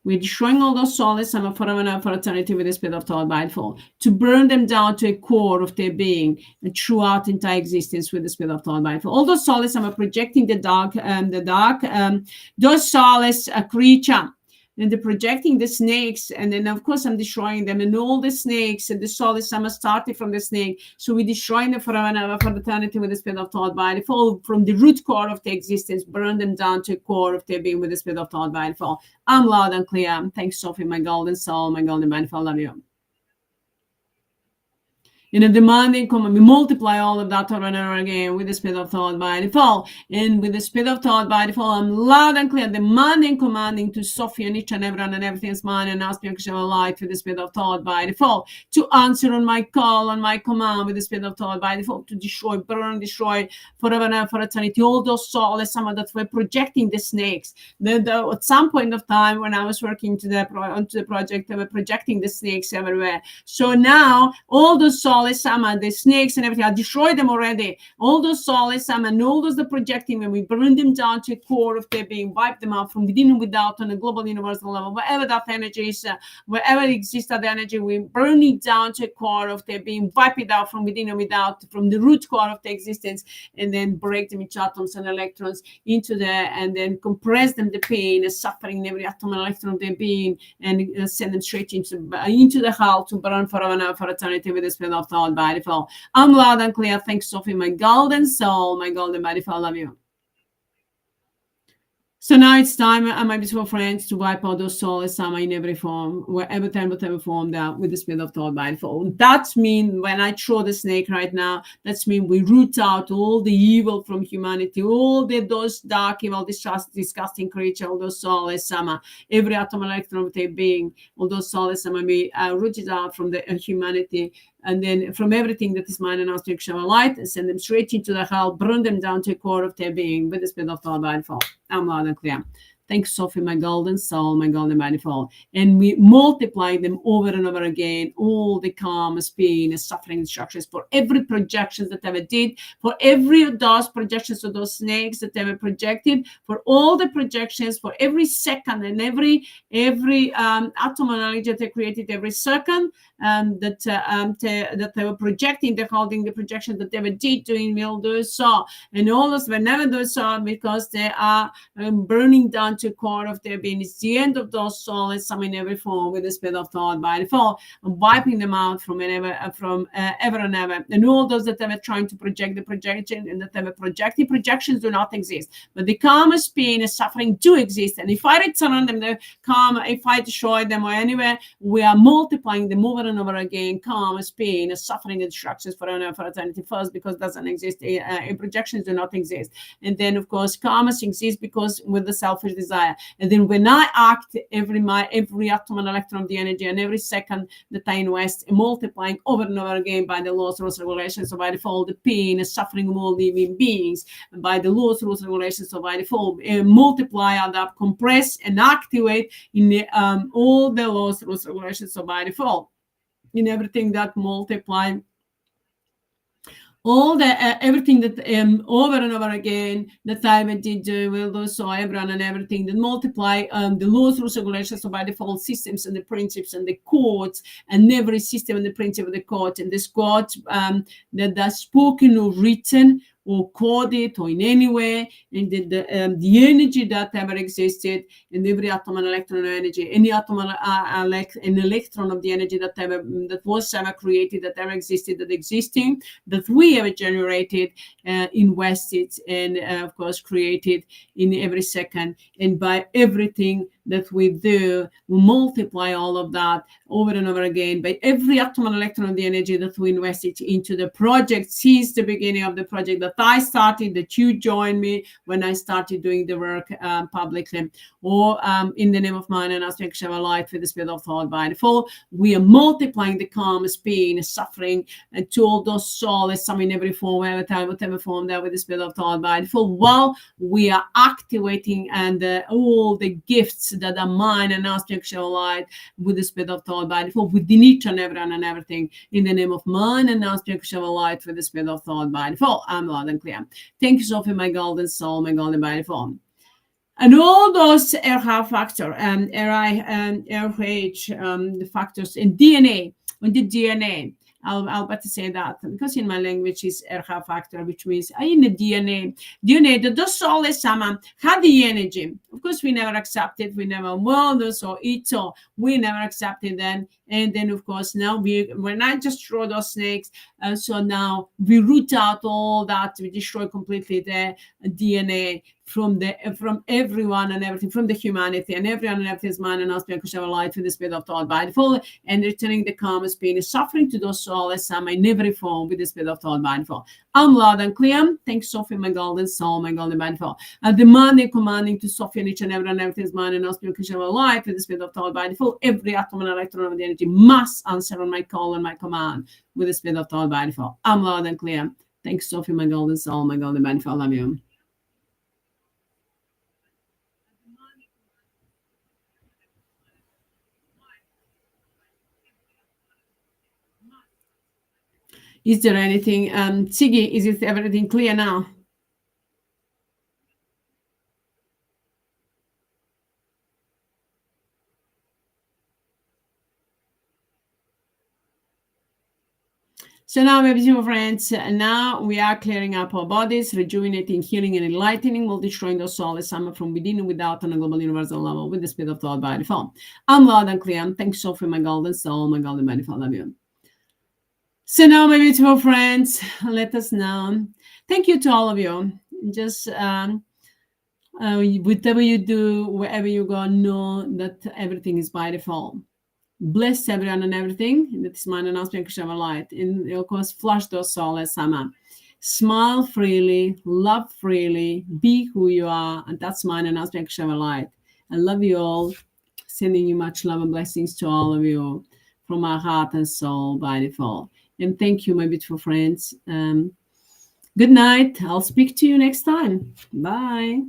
We're destroying all those souls, some forever and ever, for eternity, with the spirit of thought by fall, to burn them down to a core of their being and throughout entire existence with the spirit of thought by fall. All those souls, some are projecting the dark, those souls, a creature. And they're projecting the snakes, and then of course I'm destroying them, and all the snakes and the souls, some are started from the snake, so we're destroying them forever and ever, for eternity, with the spirit of thought by the fall, from the root core of their existence, burn them down to a core of their being with the spirit of thought by the fall. I'm loud and clear. Thanks, Sophie, my golden soul, my golden mind, I love you. In a demanding command, we multiply all of that over and over again with the spirit of thought by default. And with the spirit of thought by default, I'm loud and clear, demanding, commanding to Sophie and each and everyone and everything's mine, and ask me to show a light with the spirit of thought by default, to answer on my call, on my command with the spirit of thought by default, to destroy, burn, destroy forever and ever, for eternity, all those souls, some of that were projecting the snakes. At some point of time when I was working onto the project, they were projecting the snakes everywhere. So now all those souls, the snakes and everything, I destroyed them already. All those souls, and all those that projecting them, we burn them down to a core of their being, wipe them out from within and without on a global universal level. Wherever that energy is, wherever exists that energy, we burn it down to a core of their being, wipe it out from within and without, from the root core of their existence, and then break them into atoms and electrons into there, and then compress them, the pain and suffering in every atom and electron of their being, and send them straight into the hell to burn forever and ever, for eternity, with the spirit of thought by default. I'm loud and clear. Thanks, Sophie, my golden soul, my golden body. I love you. So now it's time, my beautiful friends, to wipe out those souls in every form, whatever form, that with the spirit of thought by default. That means when I throw the snake right now, that means we root out all the evil from humanity, all those dark, evil, disgusting creatures, all those souls, every atom electron of their being, all those souls, be rooted out from the humanity, and then from everything that is mine and ours, to show a light, and send them straight into the hell, burn them down to a core of their being with the spirit of thought by default. I'm loud and clear. Thanks, Sophie, my golden soul, my golden body fall. And we multiply them over and over again, all the karmas, pain, and suffering instructions for every projection that ever did, for every of those projections of those snakes that ever projected, for all the projections, for every second and every atom and energy that they created every second, that they were projecting, they're holding the projection that they ever did doing, will do so. And all those will never do so, because they are burning down to core of their being. It's the end of those souls, some in every form, with the spirit of thought by default, wiping them out from ever and ever. And all those that ever trying to project the projection, and that ever projected projections do not exist, but the karma, pain, and suffering do exist. And if I return them, the karma, if I destroy them or anywhere, we are multiplying them over and over again. Karma, pain, and suffering, and destructions for eternity first, because it doesn't exist. Projections do not exist. And then of course karma exists because with the selfish desire. And then when I act, every atom and electron of the energy, and every second that I invest, multiplying over and over again by the laws, rules, regulations, so by default, the pain and suffering of all living beings, and by the laws, rules, regulations, so by default, multiply, adapt, compress, and activate in the, all the laws, rules, regulations, so by default, in everything that multiply. All the everything that over and over again that I did will do so, everyone and everything that multiply the laws, rules, regulations, so by default, systems and the principles and the codes, and every system and the principle of the code, and this code that are spoken or written or coded or in any way, and the energy that ever existed, and every atom and electron energy, any atom and an electron of the energy that was ever created, that ever existed, that existing, that we ever generated, invested, and of course created in every second, and by everything that we do, we multiply all of that over and over again by every atom and electron of the energy that we invested into the project since the beginning of the project that I started, that you joined me when I started doing the work publicly, or in the name of mine and aspect share a light with the spirit of thought by default. We are multiplying the karma, pain, suffering, and to all those souls, some in every form, whatever form, there with the spirit of thought by default, while we are activating and all the gifts that are mine and now spiritual light with the spirit of thought by default, within each and everyone and everything, in the name of mine and now spiritual light with the spirit of thought by default. I'm loud and clear. Thank you, Sophie, my golden soul, my golden by default. And all those RH factor and RI and RH the factors in DNA, on the DNA. I'll better say that because in my language is RH factor, which means in the DNA, the Souless Amma had the energy. Of course, we never accepted, we never wanted, so it's all we never accepted then. And then, of course, now when I just throw those snakes, so now we root out all that, we destroy completely the DNA from everyone and everything, from the humanity and everyone and everything is mine and us being our light with the spirit of thought by default and returning the karma's pain is suffering to those souls and in every form with the spirit of thought by default. I'm loud and clear. Thanks, Sophie, my golden soul, my golden by default. And demanding, commanding to Sophie and each and everything is mine and us being our light with the spirit of thought by default. Every atom and electron of the energy must answer on my call and my command with the spirit of thought by default. I'm loud and clear. Thanks, Sophie, my golden soul, my golden by default. Love you. Is there anything, CIGI, is it everything clear now? So now, my beautiful friends, now we are clearing up our bodies, rejuvenating, healing, and enlightening, while destroying the Souless Amma from within and without on a global universal level with the spirit of thought by default. I'm loud and clear. Thanks so for my golden soul, my golden by default. Love you. So now, my beautiful friends, let us know. Thank you to all of you. Just whatever you do, wherever you go, know that everything is by default. Bless everyone and everything. That is mine announcement of light. And of course, flush those Souless Amma. Smile freely, love freely, be who you are, and that's mine announcement of light. I love you all. Sending you much love and blessings to all of you from our heart and soul by default. And thank you, my beautiful friends. Good night. I'll speak to you next time. Bye.